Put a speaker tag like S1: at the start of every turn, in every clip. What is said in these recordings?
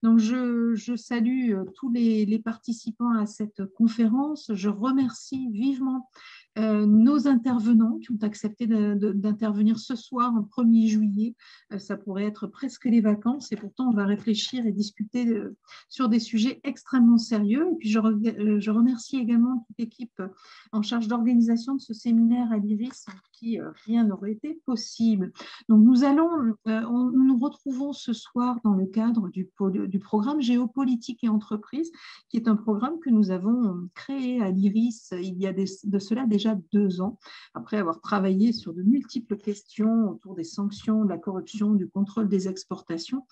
S1: Donc, je salue tous les participants à cette conférence. Je remercie vivement nos intervenants qui ont accepté d'intervenir ce soir, en 1er juillet. Ça pourrait être presque les vacances et pourtant on va réfléchir et discuter sur des sujets extrêmement sérieux. Et puis je remercie également toute l'équipe en charge d'organisation de ce séminaire à l'IRIS, sans qui rien n'aurait été possible. Donc nous nous retrouvons ce soir dans le cadre du programme Géopolitique et entreprise, qui est un programme que nous avons créé à l'IRIS il y a de cela déjà 2 ans, après avoir travaillé sur de multiples questions autour des sanctions, de la corruption, du contrôle des exportations,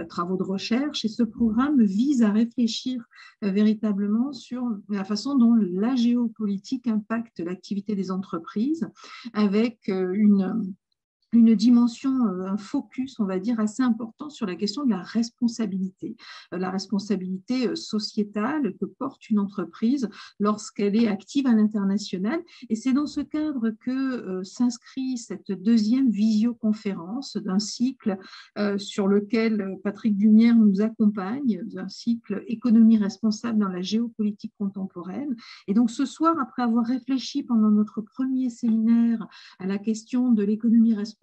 S1: travaux de recherche. Et ce programme vise à réfléchir véritablement sur la façon dont la géopolitique impacte l'activité des entreprises, avec une dimension, un focus, on va dire, assez important sur la question de la responsabilité sociétale que porte une entreprise lorsqu'elle est active à l'international. Et c'est dans ce cadre que s'inscrit cette deuxième visioconférence d'un cycle sur lequel Patrick Dumière nous accompagne, d'un cycle économie responsable dans la géopolitique contemporaine. Et donc ce soir, après avoir réfléchi pendant notre premier séminaire à la question de l'économie responsable,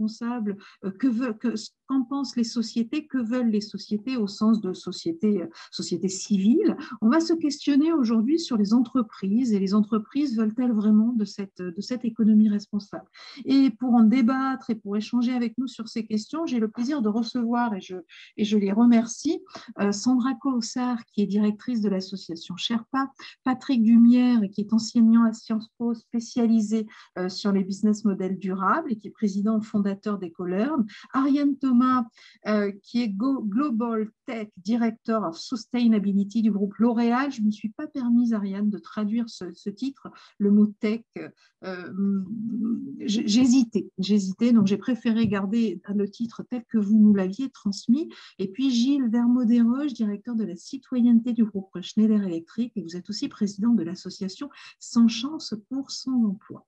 S1: qu'en pensent les sociétés, que veulent les sociétés au sens de société civile. On va se questionner aujourd'hui sur les entreprises, et les entreprises veulent-elles vraiment de cette économie responsable? Et pour en débattre et pour échanger avec nous sur ces questions, j'ai le plaisir de recevoir, et je les remercie, Sandra Cossard, qui est directrice de l'association Sherpa, Patrick Dumière, qui est enseignant à Sciences Po spécialisé sur les business models durables et qui est président fondateur d'EcoLearn, Ariane Thomas, qui est Global Tech Director of Sustainability du groupe L'Oréal. Je ne me suis pas permise, Ariane, de traduire ce titre, le mot tech. J'hésitais, donc j'ai préféré garder le titre tel que vous nous l'aviez transmis. Et puis Gilles Vermaux-Desroches, directeur de la citoyenneté du groupe Schneider Electric, et vous êtes aussi président de l'association Sans chance pour son emploi.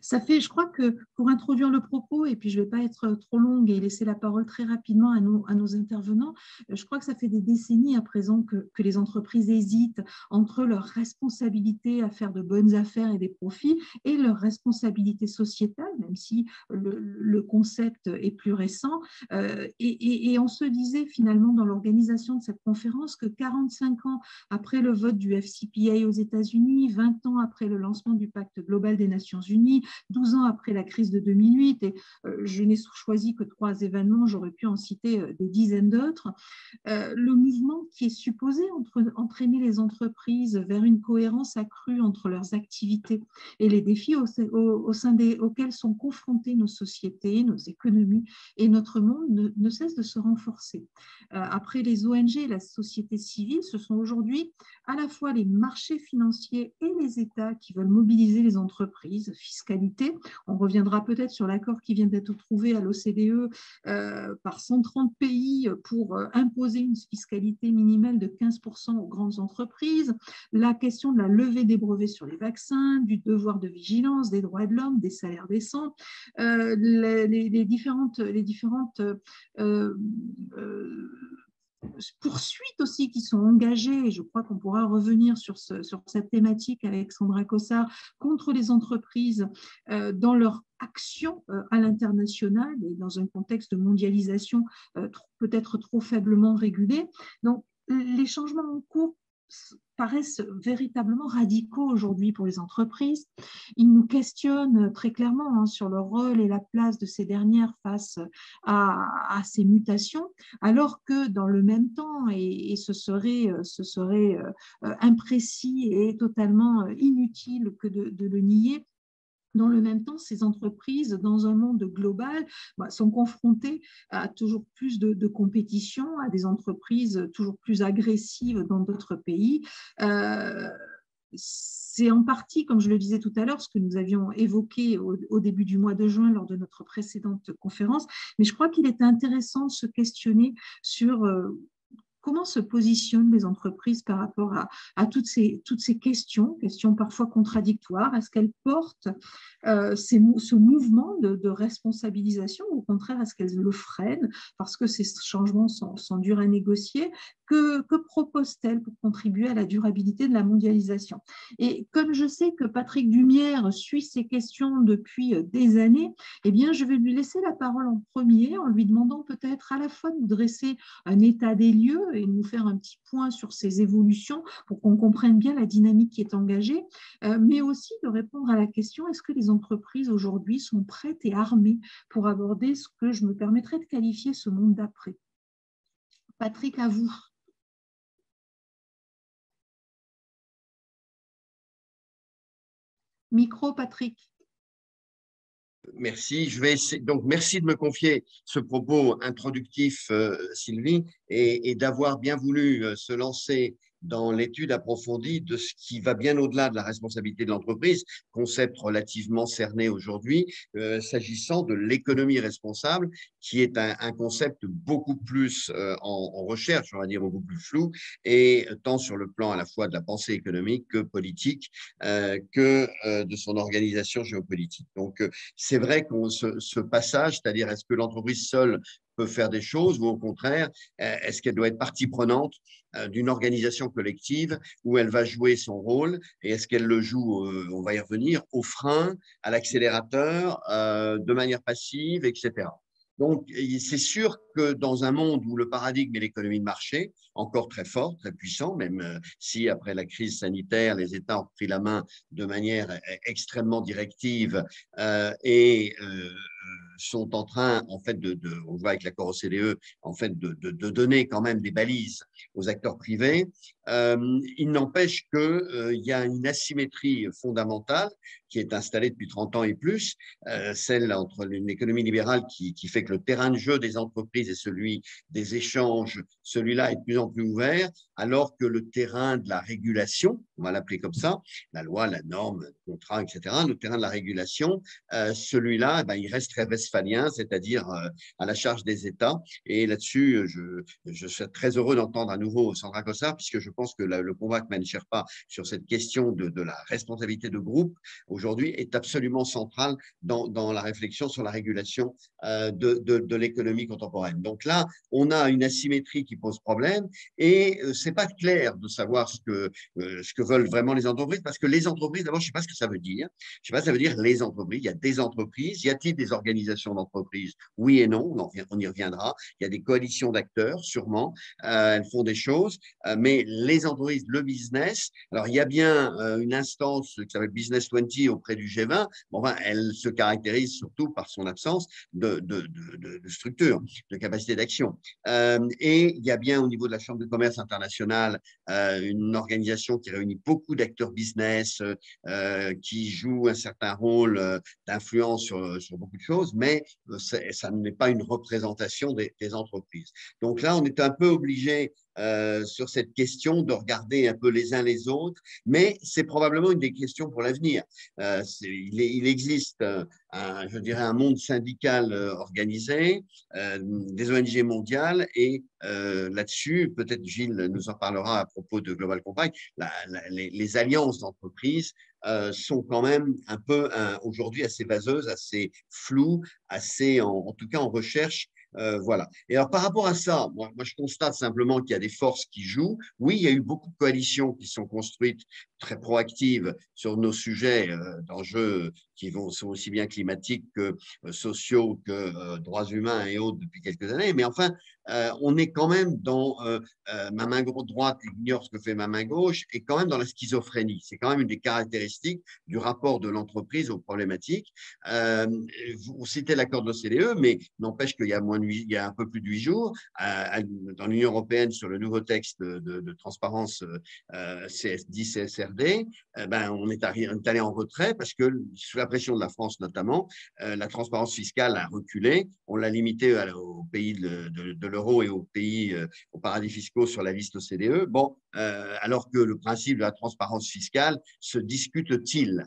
S1: Ça fait, je crois que pour introduire le propos, et puis je ne vais pas être trop longue et laisser la parole très rapidement à nos intervenants, je crois que ça fait des décennies à présent que les entreprises hésitent entre leur responsabilité à faire de bonnes affaires et des profits et leur responsabilité sociétale, même si le concept est plus récent. Et on se disait finalement dans l'organisation de cette conférence que 45 ans après le vote du FCPA aux États-Unis, 20 ans après le lancement du Pacte global des Nations Unies, 12 ans après la crise de 2008, et je n'ai choisi que 3 événements, j'aurais pu en citer des dizaines d'autres, le mouvement qui est supposé entraîner les entreprises vers une cohérence accrue entre leurs activités et les défis auxquels sont confrontées nos sociétés, nos économies et notre monde ne cesse de se renforcer. Après les ONG et la société civile, ce sont aujourd'hui à la fois les marchés financiers et les États qui veulent mobiliser les entreprises, fiscalité. On reviendra peut-être sur l'accord qui vient d'être trouvé à l'OCDE par 130 pays pour imposer une fiscalité minimale de 15% aux grandes entreprises, la question de la levée des brevets sur les vaccins, du devoir de vigilance, des droits de l'homme, des salaires décents, les différentes poursuites aussi qui sont engagées, et je crois qu'on pourra revenir sur cette thématique avec Sandra Cossard, contre les entreprises dans leur action à l'international et dans un contexte de mondialisation peut-être trop faiblement régulé. Donc, les changements en cours paraissent véritablement radicaux aujourd'hui pour les entreprises. Ils nous questionnent très clairement sur le rôle et la place de ces dernières face à ces mutations, alors que dans le même temps, et ce serait imprécis et totalement inutile que de le nier, dans le même temps, ces entreprises, dans un monde global, sont confrontées à toujours plus de compétition, à des entreprises toujours plus agressives dans d'autres pays. C'est en partie, comme je le disais tout à l'heure, ce que nous avions évoqué au début du mois de juin lors de notre précédente conférence, mais je crois qu'il est intéressant de se questionner sur comment se positionnent les entreprises par rapport à toutes ces questions parfois contradictoires? Est-ce qu'elles portent ce mouvement de responsabilisation ou au contraire, est-ce qu'elles le freinent parce que ces changements sont durs à négocier? Que propose-t-elle pour contribuer à la durabilité de la mondialisation? Et comme je sais que Patrick Dumière suit ces questions depuis des années, eh bien, je vais lui laisser la parole en premier en lui demandant peut-être à la fois de nous dresser un état des lieux et de nous faire un petit point sur ces évolutions pour qu'on comprenne bien la dynamique qui est engagée, mais aussi de répondre à la question, est-ce que les entreprises aujourd'hui sont prêtes et armées pour aborder ce que je me permettrais de qualifier ce monde d'après? Patrick, à vous. Micro, Patrick.
S2: Merci. Donc, merci de me confier ce propos introductif, Sylvie, et d'avoir bien voulu se lancer dans l'étude approfondie de ce qui va bien au-delà de la responsabilité de l'entreprise, concept relativement cerné aujourd'hui, s'agissant de l'économie responsable, qui est un concept beaucoup plus en recherche, on va dire beaucoup plus flou, et tant sur le plan à la fois de la pensée économique que politique, que de son organisation géopolitique. Donc, c'est vrai que ce passage, c'est-à-dire est-ce que l'entreprise seule peut faire des choses ou au contraire, est-ce qu'elle doit être partie prenante d'une organisation collective où elle va jouer son rôle et est-ce qu'elle le joue, on va y revenir, au frein, à l'accélérateur, de manière passive, etc. Donc, c'est sûr que dans un monde où le paradigme est l'économie de marché, encore très fort, très puissant, même si après la crise sanitaire, les États ont pris la main de manière extrêmement directive et sont en train, en fait, on voit avec l'accord OCDE, en fait, de donner quand même des balises aux acteurs privés. Il n'empêche qu'il y a une asymétrie fondamentale qui est installée depuis 30 ans et plus, celle entre une économie libérale qui fait que le terrain de jeu des entreprises et celui des échanges, celui-là est de plus en plus ouvert, alors que le terrain de la régulation, on va l'appeler comme ça, la loi, la norme, le contrat, etc., le terrain de la régulation, celui-là, il reste très westphalien, c'est-à-dire à la charge des États. Et là-dessus, je suis très heureux d'entendre à nouveau Sandra Cossard, puisque je pense que le combat que mène Sherpa sur cette question de la responsabilité de groupe, aujourd'hui, est absolument central dans la réflexion sur la régulation de l'économie contemporaine. Donc là, on a une asymétrie qui pose problème et ce n'est pas clair de savoir ce que veulent vraiment les entreprises, parce que les entreprises, d'abord, je ne sais pas ce que ça veut dire. Je ne sais pas, ça veut dire les entreprises. Il y a des entreprises. Y a-t-il des organisations d'entreprises? Oui et non, on y reviendra. Il y a des coalitions d'acteurs, sûrement. Elles font des choses, mais les entreprises, le business, alors il y a bien une instance qui s'appelle Business 20 auprès du G20. Bon, elle se caractérise surtout par son absence de structure, de capacité d'action. Et il y a bien au niveau de la Chambre de commerce internationale une organisation qui réunit beaucoup d'acteurs business, qui joue un certain rôle d'influence sur beaucoup de choses, mais ça n'est pas une représentation des entreprises. Donc là, on est un peu obligé sur cette question de regarder un peu les uns les autres, mais c'est probablement une des questions pour l'avenir. Il existe, je dirais, un monde syndical organisé, des ONG mondiales, et là-dessus, peut-être Gilles nous en parlera à propos de Global Compact, les alliances d'entreprises sont quand même un peu aujourd'hui assez vaseuses, assez floues, assez, en tout cas en recherche. Voilà. Et alors, par rapport à ça, moi, je constate simplement qu'il y a des forces qui jouent. Oui, il y a eu beaucoup de coalitions qui sont construites très proactives sur nos sujets d'enjeux qui sont aussi bien climatiques que sociaux, que droits humains et autres depuis quelques années. Mais enfin, on est quand même dans ma main droite ignore ce que fait ma main gauche, et quand même dans la schizophrénie. C'est quand même une des caractéristiques du rapport de l'entreprise aux problématiques. Vous citez l'accord de l'OCDE, mais n'empêche qu'il y a il y a un peu plus de 8 jours, dans l'Union européenne, sur le nouveau texte de transparence dit CSRD, on est allé en retrait parce que, sous la pression de la France notamment, la transparence fiscale a reculé. On l'a limité aux pays de l'euro et aux pays, aux paradis fiscaux sur la liste OCDE. Bon, alors que le principe de la transparence fiscale se discute-t-il?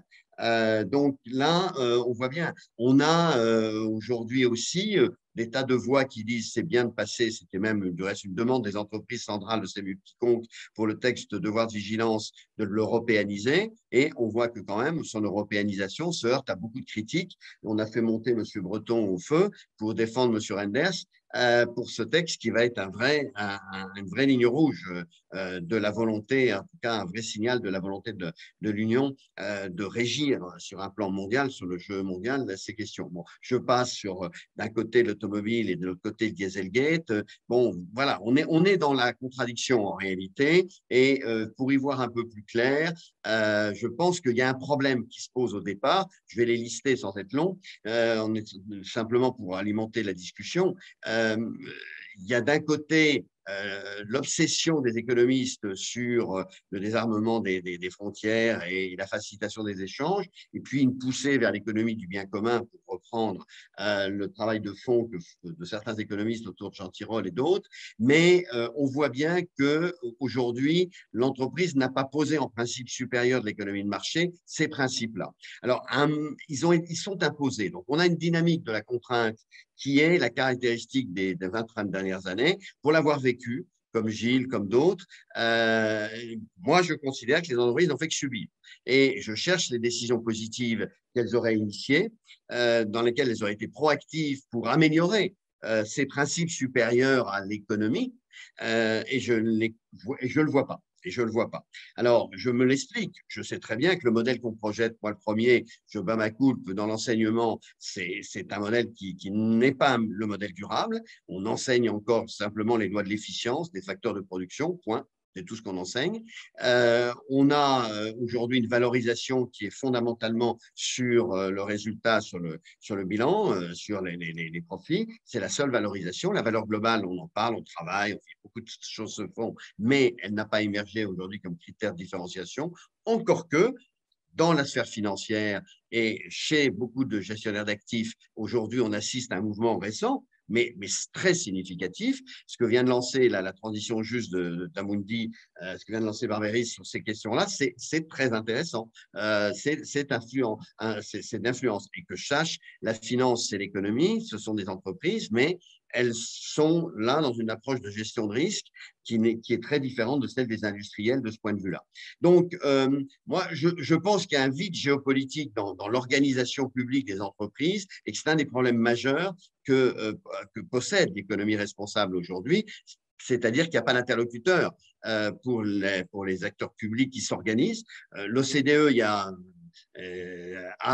S2: Donc là, on voit bien, on a aujourd'hui aussi des tas de voix qui disent c'est bien de passer, c'était même du reste une demande des entreprises centrales de ces multicomptes pour le texte de devoir de vigilance, de l'européaniser. Et on voit que quand même, son européanisation se heurte à beaucoup de critiques. On a fait monter M. Breton au feu pour défendre M. Renders pour ce texte qui va être une vraie ligne rouge de la volonté, en tout cas un vrai signal de la volonté de l'Union de régir sur un plan mondial, sur le jeu mondial, ces questions. Bon, je passe sur d'un côté l'automobile et de l'autre côté le Dieselgate. Bon, voilà, on est dans la contradiction en réalité. Et pour y voir un peu plus clair, je pense qu'il y a un problème qui se pose au départ. Je vais les lister sans être long, on est simplement pour alimenter la discussion. Il y a d'un côté l'obsession des économistes sur le désarmement des frontières et la facilitation des échanges, et puis une poussée vers l'économie du bien commun pour reprendre le travail de fond de certains économistes autour de Jean Tirole et d'autres. Mais on voit bien qu'aujourd'hui, l'entreprise n'a pas posé en principe supérieur de l'économie de marché ces principes-là. Alors, ils sont imposés. Donc, on a une dynamique de la contrainte qui est la caractéristique des 20-30 dernières années. Pour l'avoir vécu, comme Gilles, comme d'autres, moi, je considère que les entreprises n'ont fait que subir. Et je cherche les décisions positives qu'elles auraient initiées, dans lesquelles elles auraient été proactives pour améliorer ces principes supérieurs à l'économie, et je ne le vois pas. Et je ne le vois pas. Alors, je me l'explique. Je sais très bien que le modèle qu'on projette, moi le premier, je bats ma coupe dans l'enseignement, c'est un modèle qui n'est pas le modèle durable. On enseigne encore simplement les lois de l'efficience, des facteurs de production, point. C'est tout ce qu'on enseigne. On a aujourd'hui une valorisation qui est fondamentalement sur le résultat, sur le bilan, sur les profits. C'est la seule valorisation. La valeur globale, on en parle, on travaille, beaucoup de choses se font, mais elle n'a pas émergé aujourd'hui comme critère de différenciation. Encore que, dans la sphère financière et chez beaucoup de gestionnaires d'actifs, aujourd'hui, on assiste à un mouvement récent, mais très significatif. Ce que vient de lancer la transition juste d'Amundi, ce que vient de lancer Barberis sur ces questions-là, c'est très intéressant. C'est d'influence. Et que je sache, la finance, c'est l'économie, ce sont des entreprises, mais elles sont là dans une approche de gestion de risque qui est très différente de celle des industriels de ce point de vue-là. Donc, moi, je pense qu'il y a un vide géopolitique dans l'organisation publique des entreprises et que c'est un des problèmes majeurs que possède l'économie responsable aujourd'hui, c'est-à-dire qu'il n'y a pas d'interlocuteur pour les acteurs publics qui s'organisent. L'OCDE, il y a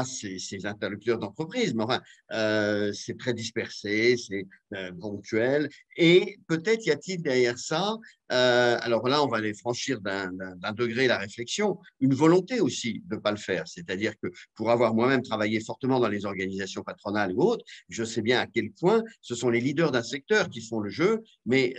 S2: ses interlocuteurs d'entreprise, mais enfin, c'est très dispersé, c'est ponctuel. Et peut-être y a-t-il derrière ça, alors là, on va aller franchir d'un degré la réflexion, une volonté aussi de ne pas le faire. C'est-à-dire que pour avoir moi-même travaillé fortement dans les organisations patronales ou autres, je sais bien à quel point ce sont les leaders d'un secteur qui font le jeu, mais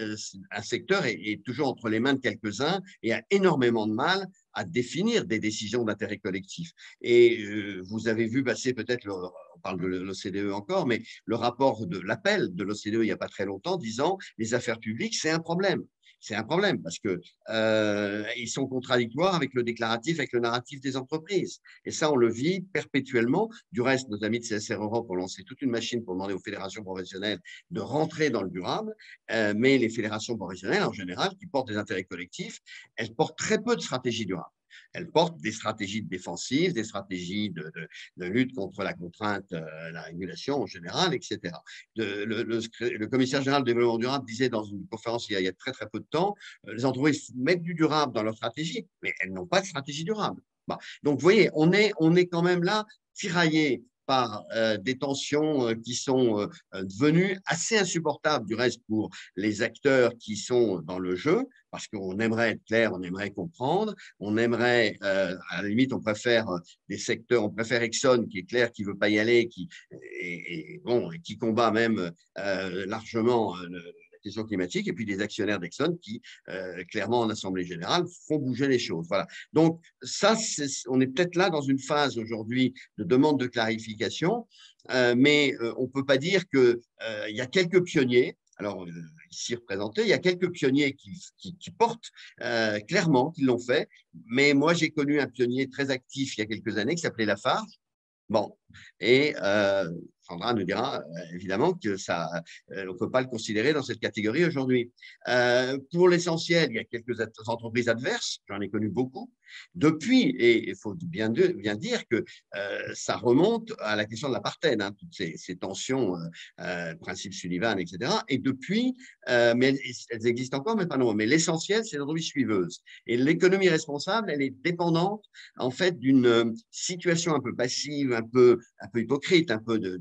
S2: un secteur est toujours entre les mains de quelques-uns et a énormément de mal à définir des décisions d'intérêt collectif. Et vous avez vu passer peut-être, on parle de l'OCDE encore, mais le rapport de l'appel de l'OCDE il n'y a pas très longtemps disant les affaires publiques, c'est un problème. C'est un problème parce qu'ils sont contradictoires avec le déclaratif, avec le narratif des entreprises. Et ça, on le vit perpétuellement. Du reste, nos amis de CSR Europe ont lancé toute une machine pour demander aux fédérations professionnelles de rentrer dans le durable. Mais les fédérations professionnelles, en général, qui portent des intérêts collectifs, elles portent très peu de stratégies durables. Elles portent des stratégies défensives, des stratégies de lutte contre la contrainte, la régulation en général, etc. Le commissaire général du développement durable disait dans une conférence il y a très, très peu de temps, les entreprises mettent du durable dans leur stratégie, mais elles n'ont pas de stratégie durable. Bon. Donc, vous voyez, on est quand même là tiraillés par des tensions qui sont devenues assez insupportables du reste pour les acteurs qui sont dans le jeu, parce qu'on aimerait être clair, on aimerait comprendre, on aimerait, à la limite, on préfère des secteurs, on préfère Exxon qui est clair, qui ne veut pas y aller, qui combat même largement la question climatique, et puis des actionnaires d'Exxon qui, clairement, en Assemblée générale, font bouger les choses. Voilà. Donc, ça, on est peut-être là dans une phase aujourd'hui de demande de clarification, mais on ne peut pas dire qu'il y a quelques pionniers. Alors, ici représentés, il y a quelques pionniers qui portent clairement, qui l'ont fait. Mais moi, j'ai connu un pionnier très actif il y a quelques années qui s'appelait Lafarge. Bon, et Sandra nous dira évidemment que ça, on ne peut pas le considérer dans cette catégorie aujourd'hui. Pour l'essentiel, il y a quelques entreprises adverses, j'en ai connu beaucoup. Depuis, et il faut bien dire que ça remonte à la question de l'apartheid, hein, toutes ces tensions, principe Sullivan, etc. Et depuis, mais elles existent encore, mais pas nombreuses. Mais l'essentiel, c'est l'entreprise suiveuse. Et l'économie responsable, elle est dépendante en fait d'une situation un peu passive, un peu hypocrite, un peu de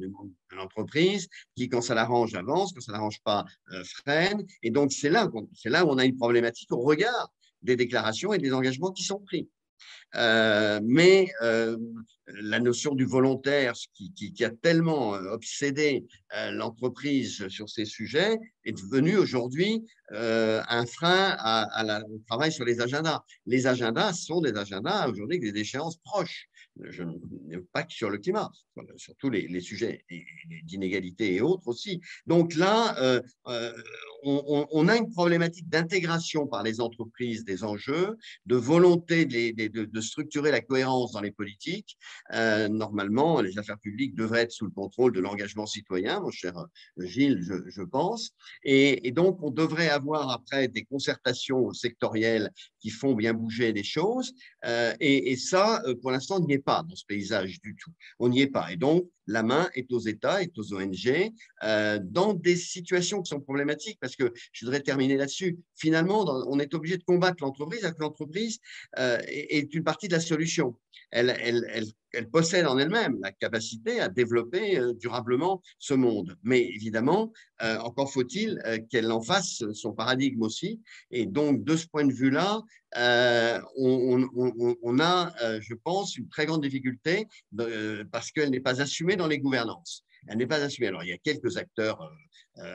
S2: l'entreprise qui, quand ça l'arrange, avance, quand ça l'arrange pas, freine. Et donc, c'est là où on a une problématique au regard des déclarations et des engagements qui sont pris. Mais la notion du volontaire qui a tellement obsédé l'entreprise sur ces sujets est devenue aujourd'hui un frein au travail sur les agendas. Les agendas sont des agendas aujourd'hui avec des échéances proches. Je ne pas que sur le climat, sur tous les sujets d'inégalité et autres aussi. Donc là, on a une problématique d'intégration par les entreprises des enjeux, de volonté de structurer la cohérence dans les politiques. Normalement, les affaires publiques devraient être sous le contrôle de l'engagement citoyen, mon cher Gilles, je pense. Et donc, on devrait avoir après des concertations sectorielles qui font bien bouger les choses. Et ça, pour l'instant, on n'y est pas dans ce paysage du tout. On n'y est pas. Et donc, la main est aux États, est aux ONG, dans des situations qui sont problématiques, parce que je voudrais terminer là-dessus. Finalement, on est obligé de combattre l'entreprise, alors que l'entreprise est une partie de la solution. Elle possède en elle-même la capacité à développer durablement ce monde. Mais évidemment, encore faut-il qu'elle en fasse son paradigme aussi. Et donc, de ce point de vue-là, on a, je pense, une très grande difficulté parce qu'elle n'est pas assumée dans les gouvernances. Elle n'est pas assumée. Alors, il y a quelques acteurs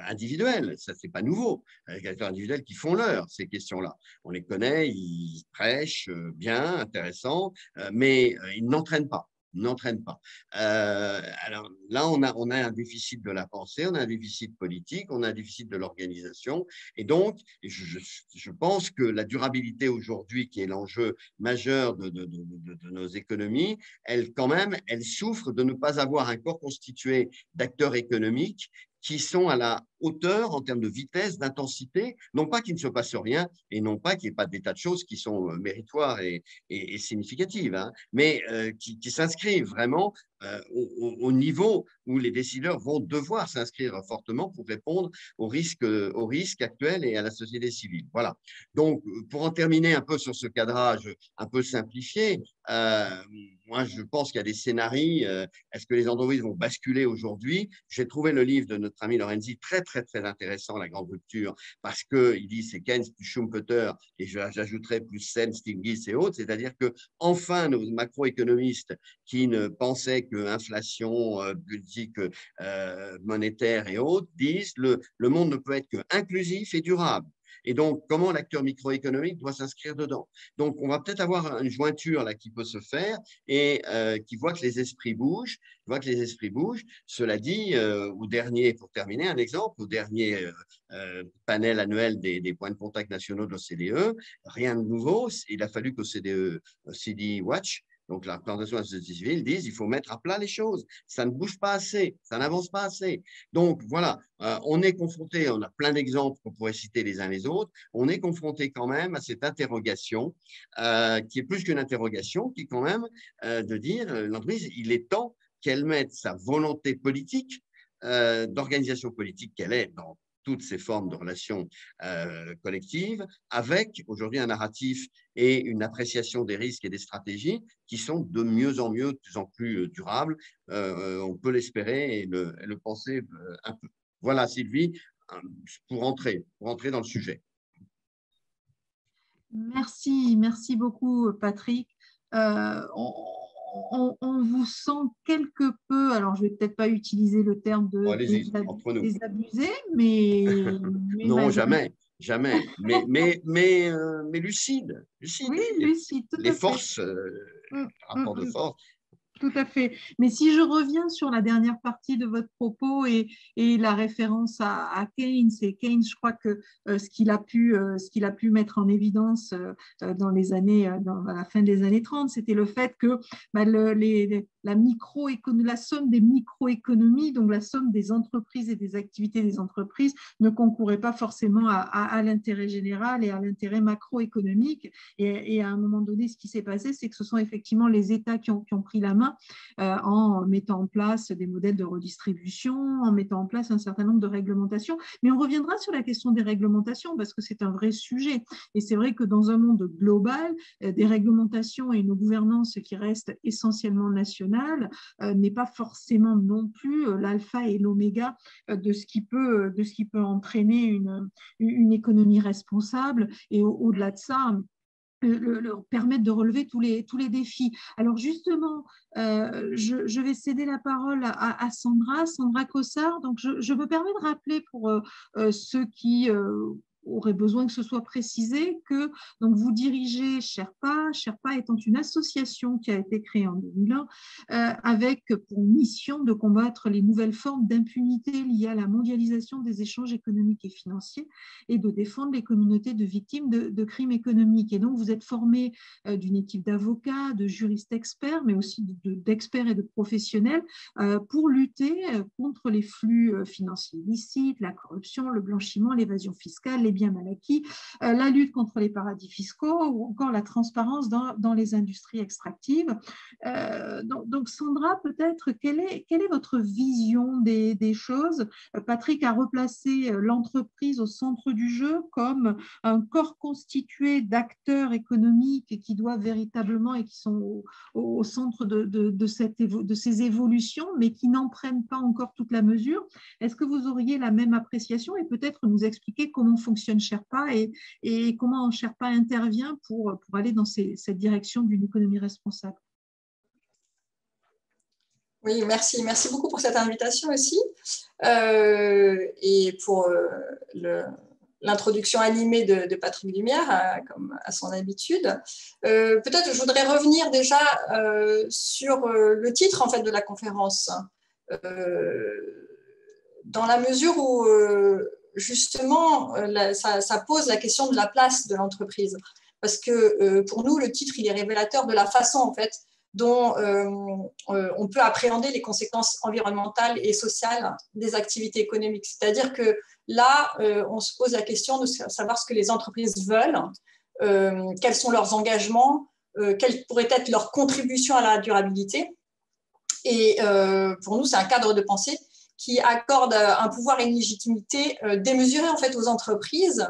S2: individuels, ça, c'est pas nouveau, les acteurs individuels qui font leur ces questions-là. On les connaît, ils prêchent bien, intéressant, mais ils n'entraînent pas. N'entraîne pas. Alors là, on a un déficit de la pensée, on a un déficit politique, on a un déficit de l'organisation. Et donc, je pense que la durabilité aujourd'hui, qui est l'enjeu majeur de nos économies, elle souffre de ne pas avoir un corps constitué d'acteurs économiques qui sont à la hauteur en termes de vitesse, d'intensité, non pas qu'il ne se passe rien et non pas qu'il n'y ait pas des tas de choses qui sont méritoires et significatives, hein, mais qui s'inscrivent vraiment au niveau où les décideurs vont devoir s'inscrire fortement pour répondre aux risques actuels et à la société civile. Voilà. Donc, pour en terminer un peu sur ce cadrage un peu simplifié, moi, je pense qu'il y a des scénarios. Est-ce que les entreprises vont basculer aujourd'hui? J'ai trouvé le livre de notre ami Lorenzi très, très, très intéressant, La Grande Rupture, parce qu'il dit c'est Keynes plus Schumpeter, et j'ajouterais plus Sen, Stiglitz et autres, c'est-à-dire que enfin nos macroéconomistes qui ne pensaient que inflation, politique monétaire et autres disent le monde ne peut être que inclusif et durable. Et donc, comment l'acteur microéconomique doit s'inscrire dedans. Donc, on va peut-être avoir une jointure là qui peut se faire et qui voit que les esprits bougent. Cela dit, pour terminer, un exemple, au dernier panel annuel des points de contact nationaux de l'OCDE, rien de nouveau. Il a fallu qu'OCDE, CD Watch, donc la représentation de la société civile, disent qu'il faut mettre à plat les choses. Ça ne bouge pas assez, ça n'avance pas assez. Donc voilà, on est confronté, on a plein d'exemples qu'on pourrait citer les uns les autres, on est confronté quand même à cette interrogation qui est plus qu'une interrogation, qui est quand même de dire l'entreprise, il est temps qu'elle mette sa volonté politique, d'organisation politique qu'elle est dans toutes ces formes de relations collectives, avec aujourd'hui un narratif et une appréciation des risques et des stratégies qui sont de mieux en mieux, de plus en plus durables. On peut l'espérer et le penser un peu. Voilà, Sylvie, pour entrer dans le sujet.
S1: Merci beaucoup, Patrick. On vous sent quelque peu, alors je ne vais peut-être pas utiliser le terme de désabusé, mais
S2: non, jamais, mais lucide.
S1: Oui, lucide, tout
S2: les
S1: à
S2: forces, rapport de force.
S1: Tout à fait. Mais si je reviens sur la dernière partie de votre propos et la référence à Keynes, et Keynes, je crois que ce qu'il a pu mettre en évidence dans la fin des années 30, c'était le fait que la somme des microéconomies, donc la somme des entreprises et des activités des entreprises, ne concourait pas forcément à l'intérêt général et à l'intérêt macroéconomique. Et à un moment donné, ce qui s'est passé, c'est que ce sont effectivement les États qui ont pris la main en mettant en place des modèles de redistribution, en mettant en place un certain nombre de réglementations. Mais on reviendra sur la question des réglementations parce que c'est un vrai sujet. Et c'est vrai que dans un monde global, des réglementations et une gouvernance qui reste essentiellement nationale n'est pas forcément non plus l'alpha et l'oméga de ce qui peut entraîner une économie responsable. Et au-delà de ça, leur permettre de relever tous les défis. Alors justement, je vais céder la parole à Sandra Cossard. Donc je me permets de rappeler pour ceux qui aurait besoin que ce soit précisé que donc, vous dirigez Sherpa. Sherpa étant une association qui a été créée en 2001 avec pour mission de combattre les nouvelles formes d'impunité liées à la mondialisation des échanges économiques et financiers et de défendre les communautés de victimes de crimes économiques. Et donc, vous êtes formé d'une équipe d'avocats, de juristes experts, mais aussi d'experts et de professionnels pour lutter contre les flux financiers illicites, la corruption, le blanchiment, l'évasion fiscale, les biens mal acquis, la lutte contre les paradis fiscaux ou encore la transparence dans les industries extractives. Donc Sandra, peut-être, quelle est votre vision des choses? Patrick a replacé l'entreprise au centre du jeu comme un corps constitué d'acteurs économiques qui doivent véritablement et qui sont au centre de ces évolutions, mais qui n'en prennent pas encore toute la mesure. Est-ce que vous auriez la même appréciation et peut-être nous expliquer comment fonctionne Sherpa et comment Sherpa intervient pour aller dans cette direction d'une économie responsable?
S3: Oui, merci beaucoup pour cette invitation aussi et pour l'introduction animée de Patrick Lumière, comme à son habitude. Peut-être je voudrais revenir déjà sur le titre en fait, de la conférence, dans la mesure où justement ça pose la question de la place de l'entreprise. Parce que pour nous, le titre il est révélateur de la façon en fait, dont on peut appréhender les conséquences environnementales et sociales des activités économiques. C'est-à-dire que là, on se pose la question de savoir ce que les entreprises veulent, quels sont leurs engagements, quelle pourrait être leur contribution à la durabilité. Et pour nous, c'est un cadre de pensée qui accorde un pouvoir et une légitimité démesurée en fait, aux entreprises,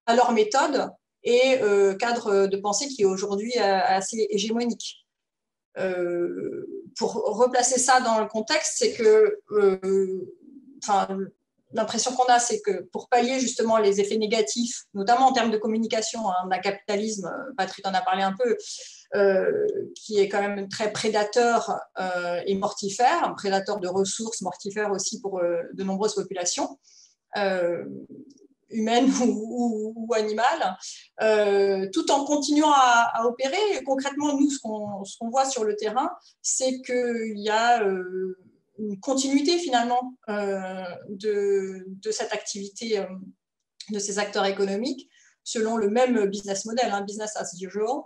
S3: à leurs méthodes et cadre de pensée qui est aujourd'hui assez hégémonique. Pour replacer ça dans le contexte, c'est que l'impression qu'on a, c'est que pour pallier justement les effets négatifs, notamment en termes de communication d'un capitalisme, Patrick en a parlé un peu, qui est quand même très prédateur et mortifère, prédateur de ressources, mortifère aussi pour de nombreuses populations, humaines ou animales, tout en continuant à opérer. Et concrètement, nous, ce qu'on voit sur le terrain, c'est qu'il y a une continuité finalement de cette activité de ces acteurs économiques selon le même business model, business as usual.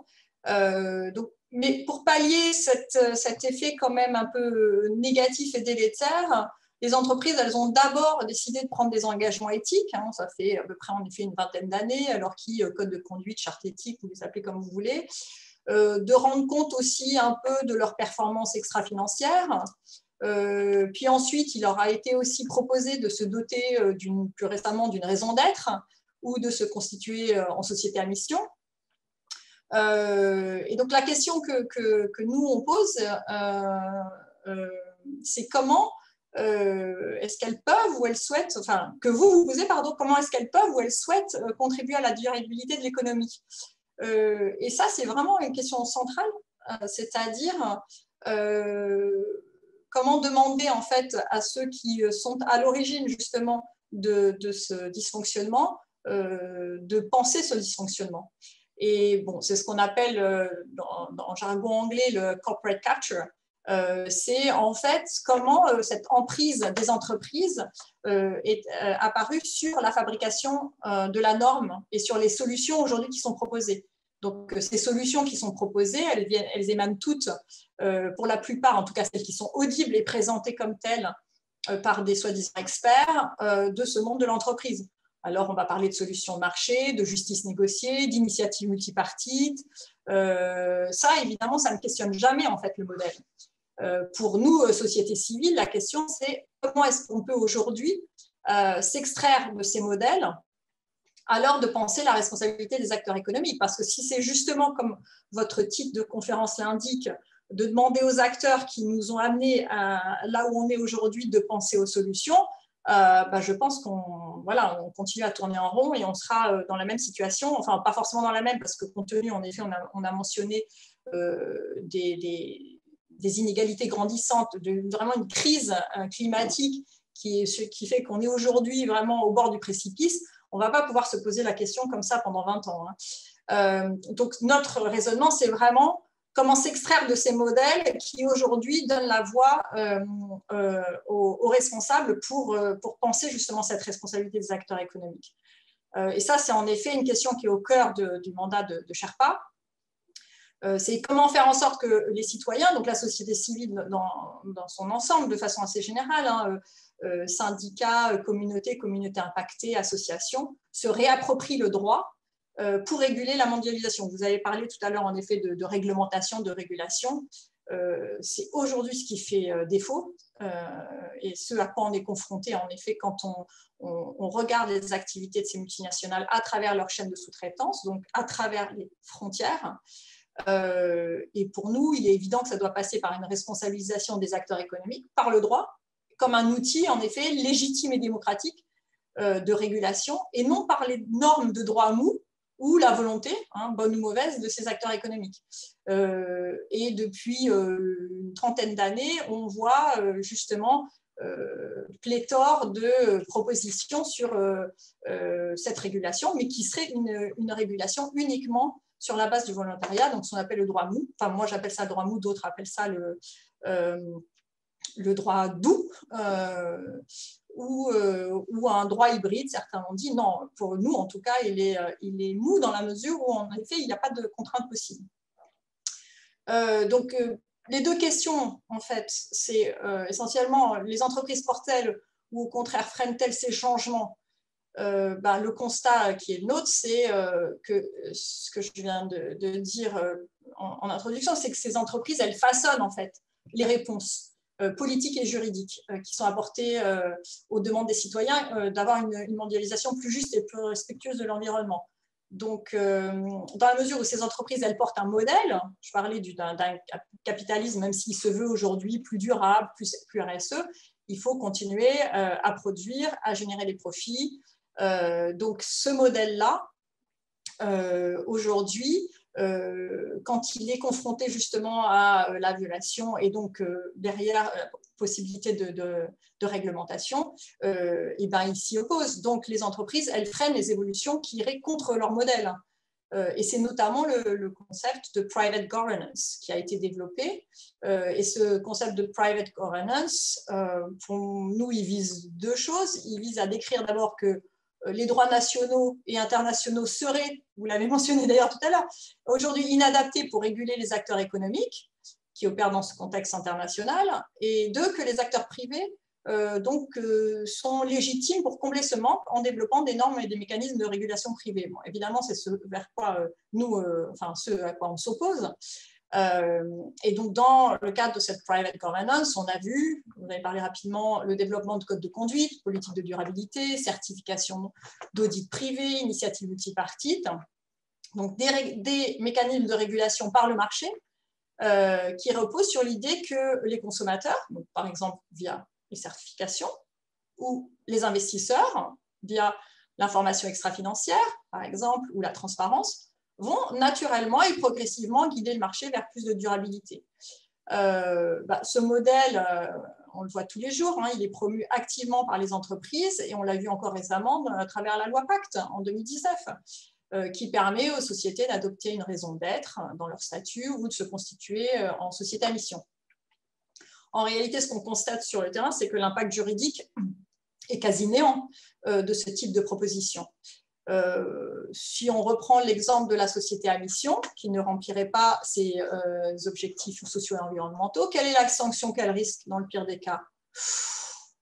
S3: Mais pour pallier cet effet quand même un peu négatif et délétère, les entreprises, elles ont d'abord décidé de prendre des engagements éthiques. Ça fait à peu près en effet une vingtaine d'années, alors code de conduite, charte éthique, vous les appelez comme vous voulez, de rendre compte aussi un peu de leurs performances extra-financières. Puis ensuite, il leur a été aussi proposé de se doter plus récemment d'une raison d'être ou de se constituer en société à mission. Et donc la question que nous on pose, c'est comment est-ce qu'elles peuvent ou elles souhaitent, enfin que vous posez, pardon, comment est-ce qu'elles peuvent ou elles souhaitent contribuer à la durabilité de l'économie. Et ça, c'est vraiment une question centrale, c'est-à-dire comment demander en fait à ceux qui sont à l'origine justement de ce dysfonctionnement de penser ce dysfonctionnement. Et bon, c'est ce qu'on appelle dans le jargon anglais le corporate capture. C'est en fait comment cette emprise des entreprises est apparue sur la fabrication de la norme et sur les solutions aujourd'hui qui sont proposées. Donc, ces solutions qui sont proposées, elles émanent toutes pour la plupart, en tout cas celles qui sont audibles et présentées comme telles par des soi-disant experts de ce monde de l'entreprise. Alors, on va parler de solutions de marché, de justice négociée, d'initiatives multipartites. Ça, évidemment, ça ne questionne jamais en fait le modèle. Pour nous, société civile, la question, c'est comment est-ce qu'on peut aujourd'hui s'extraire de ces modèles alors de penser la responsabilité des acteurs économiques. Parce que si c'est justement, comme votre titre de conférence l'indique, de demander aux acteurs qui nous ont amenés là où on est aujourd'hui de penser aux solutions, je pense qu'on on continue à tourner en rond et on sera dans la même situation, enfin pas forcément dans la même, parce que compte tenu, en effet, on a mentionné des inégalités grandissantes, vraiment une crise climatique qui fait qu'on est aujourd'hui vraiment au bord du précipice. On ne va pas pouvoir se poser la question comme ça pendant 20 ans. Donc notre raisonnement, c'est vraiment comment s'extraire de ces modèles qui aujourd'hui donnent la voie aux responsables pour penser justement cette responsabilité des acteurs économiques. Et ça, c'est en effet une question qui est au cœur du mandat de Sherpa. C'est comment faire en sorte que les citoyens, donc la société civile dans son ensemble, de façon assez générale, syndicats, communautés impactées, associations, se réapproprient le droit pour réguler la mondialisation. Vous avez parlé tout à l'heure en effet de réglementation, de régulation. C'est aujourd'hui ce qui fait défaut et ce à quoi on est confronté en effet quand on regarde les activités de ces multinationales à travers leur chaîne de sous-traitance, donc à travers les frontières. Et pour nous, il est évident que ça doit passer par une responsabilisation des acteurs économiques, par le droit, comme un outil en effet légitime et démocratique de régulation, et non par les normes de droit mou ou la volonté, bonne ou mauvaise, de ces acteurs économiques. Et depuis une trentaine d'années, on voit justement pléthore de propositions sur cette régulation, mais qui serait une régulation uniquement sur la base du volontariat, donc ce qu'on appelle le droit mou. Enfin, moi, j'appelle ça le droit mou, d'autres appellent ça le droit doux, ou un droit hybride. Certains ont dit non, pour nous, en tout cas, il est mou dans la mesure où, en effet, il n'y a pas de contrainte possible. Donc, les deux questions, en fait, c'est essentiellement les entreprises portent-elles ou au contraire freinent-elles ces changements. Le constat qui est le nôtre, c'est que ce que je viens de dire en introduction, c'est que ces entreprises, elles façonnent en fait les réponses politiques et juridiques qui sont apportées aux demandes des citoyens d'avoir une mondialisation plus juste et plus respectueuse de l'environnement. Donc, dans la mesure où ces entreprises, elles portent un modèle, je parlais d'un capitalisme, même s'il se veut aujourd'hui plus durable, plus RSE, il faut continuer à produire, à générer des profits. Donc, ce modèle-là, aujourd'hui, quand il est confronté justement à la violation et donc derrière la possibilité de réglementation, il s'y oppose. Donc, les entreprises, elles freinent les évolutions qui iraient contre leur modèle. Et c'est notamment le concept de private governance qui a été développé. Et ce concept de private governance, pour nous, il vise deux choses. Il vise à décrire d'abord que les droits nationaux et internationaux seraient, vous l'avez mentionné d'ailleurs tout à l'heure, aujourd'hui inadaptés pour réguler les acteurs économiques qui opèrent dans ce contexte international, et deux, que les acteurs privés sont légitimes pour combler ce manque en développant des normes et des mécanismes de régulation privée. Bon, évidemment, c'est ce vers quoi ce à quoi on s'oppose. Et donc, dans le cadre de cette private governance, on a vu, vous avez parlé rapidement, le développement de codes de conduite, politique de durabilité, certification d'audit privé, initiatives multipartites, donc des mécanismes de régulation par le marché qui reposent sur l'idée que les consommateurs, donc par exemple via les certifications, ou les investisseurs via l'information extra-financière, par exemple, ou la transparence, vont naturellement et progressivement guider le marché vers plus de durabilité. Ce modèle, on le voit tous les jours, il est promu activement par les entreprises et on l'a vu encore récemment à travers la loi Pacte en 2019, qui permet aux sociétés d'adopter une raison d'être dans leur statut ou de se constituer en société à mission. En réalité, ce qu'on constate sur le terrain, c'est que l'impact juridique est quasi néant de ce type de proposition. Si on reprend l'exemple de la société à mission, qui ne remplirait pas ses objectifs sociaux et environnementaux, quelle est la sanction qu'elle risque dans le pire des cas?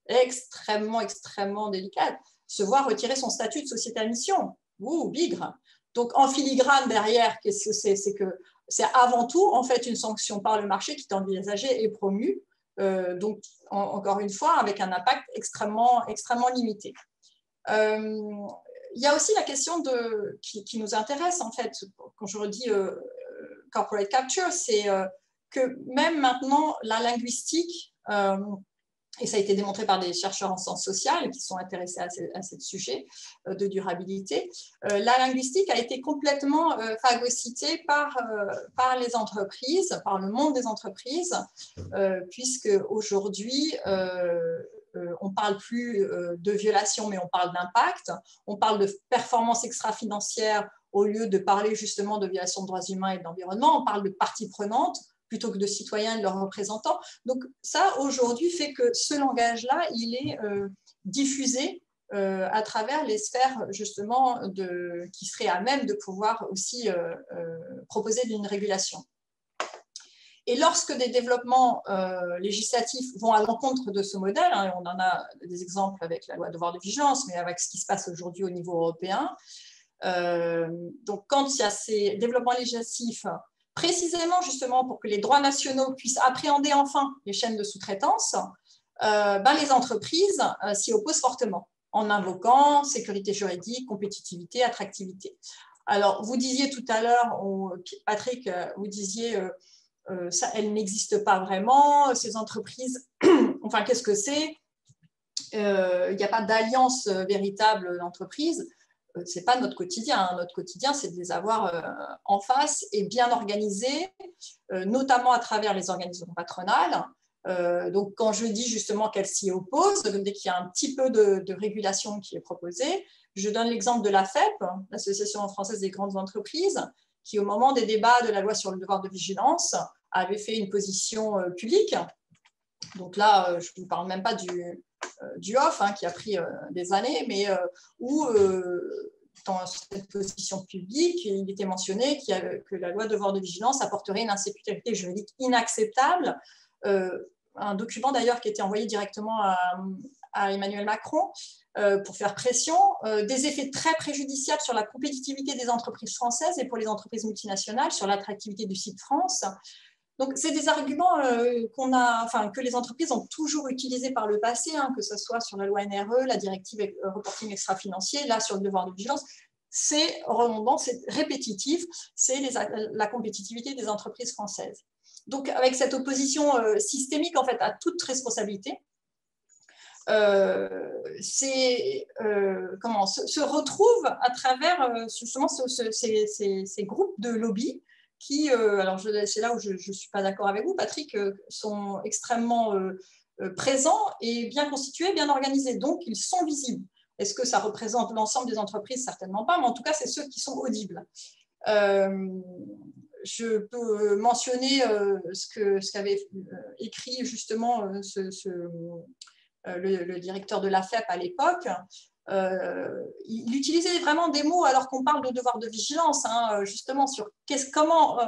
S3: Extrêmement, extrêmement délicate. Se voir retirer son statut de société à mission. Ouh, bigre. Donc, en filigrane derrière, qu'est-ce que c'est? C'est que c'est avant tout, en fait, une sanction par le marché qui est envisagée et promue. Donc, encore une fois, avec un impact extrêmement, extrêmement limité. Il y a aussi la question qui nous intéresse, en fait, quand je redis corporate capture, c'est que même maintenant, la linguistique, et ça a été démontré par des chercheurs en sciences sociales qui sont intéressés à ce sujet de durabilité, la linguistique a été complètement phagocytée par les entreprises, par le monde des entreprises, puisque aujourd'hui, on ne parle plus de violation, mais on parle d'impact, on parle de performance extra-financière au lieu de parler justement de violation de droits humains et de l'environnement, on parle de parties prenantes plutôt que de citoyens et de leurs représentants. Donc ça, aujourd'hui, fait que ce langage-là, il est diffusé à travers les sphères, justement, qui seraient à même de pouvoir aussi proposer d'une régulation. Et lorsque des développements législatifs vont à l'encontre de ce modèle, hein, on en a des exemples avec la loi devoir de vigilance, mais avec ce qui se passe aujourd'hui au niveau européen, donc quand il y a ces développements législatifs, précisément justement pour que les droits nationaux puissent appréhender enfin les chaînes de sous-traitance, les entreprises s'y opposent fortement en invoquant sécurité juridique, compétitivité, attractivité. Alors, vous disiez tout à l'heure, Patrick, vous disiez ça, elle n'existe pas vraiment, ces entreprises, enfin, qu'est-ce que c'est? Il n'y a pas d'alliance véritable d'entreprise. Ce n'est pas notre quotidien. Notre quotidien, c'est de les avoir en face et bien organisés, notamment à travers les organisations patronales. Donc, quand je dis justement qu'elles s'y opposent, dès qu'il y a un petit peu de régulation qui est proposée, je donne l'exemple de la FEP, l'Association française des grandes entreprises, qui, au moment des débats de la loi sur le devoir de vigilance, avait fait une position publique. Donc là, je ne vous parle même pas du off, hein, qui a pris des années, mais où, dans cette position publique, il était mentionné que la loi de devoir de vigilance apporterait une insécurité juridique inacceptable. Un document d'ailleurs qui était envoyé directement à Emmanuel Macron pour faire pression, des effets très préjudiciables sur la compétitivité des entreprises françaises et pour les entreprises multinationales, sur l'attractivité du site France. Donc, c'est des arguments que les entreprises ont toujours utilisés par le passé, hein, que ce soit sur la loi NRE, la directive reporting extra-financier, là, sur le devoir de vigilance. C'est redondant, c'est répétitif, c'est la compétitivité des entreprises françaises. Donc, avec cette opposition systémique, en fait, à toute responsabilité, se retrouvent à travers justement ces groupes de lobby qui, alors c'est là où je ne suis pas d'accord avec vous, Patrick, sont extrêmement présents et bien constitués, bien organisés. Donc, ils sont visibles. Est-ce que ça représente l'ensemble des entreprises? Certainement pas, mais en tout cas, c'est ceux qui sont audibles. Je peux mentionner ce qu'avait écrit justement le directeur de la FEP à l'époque. Il utilisait vraiment des mots alors qu'on parle de devoir de vigilance, hein, justement sur comment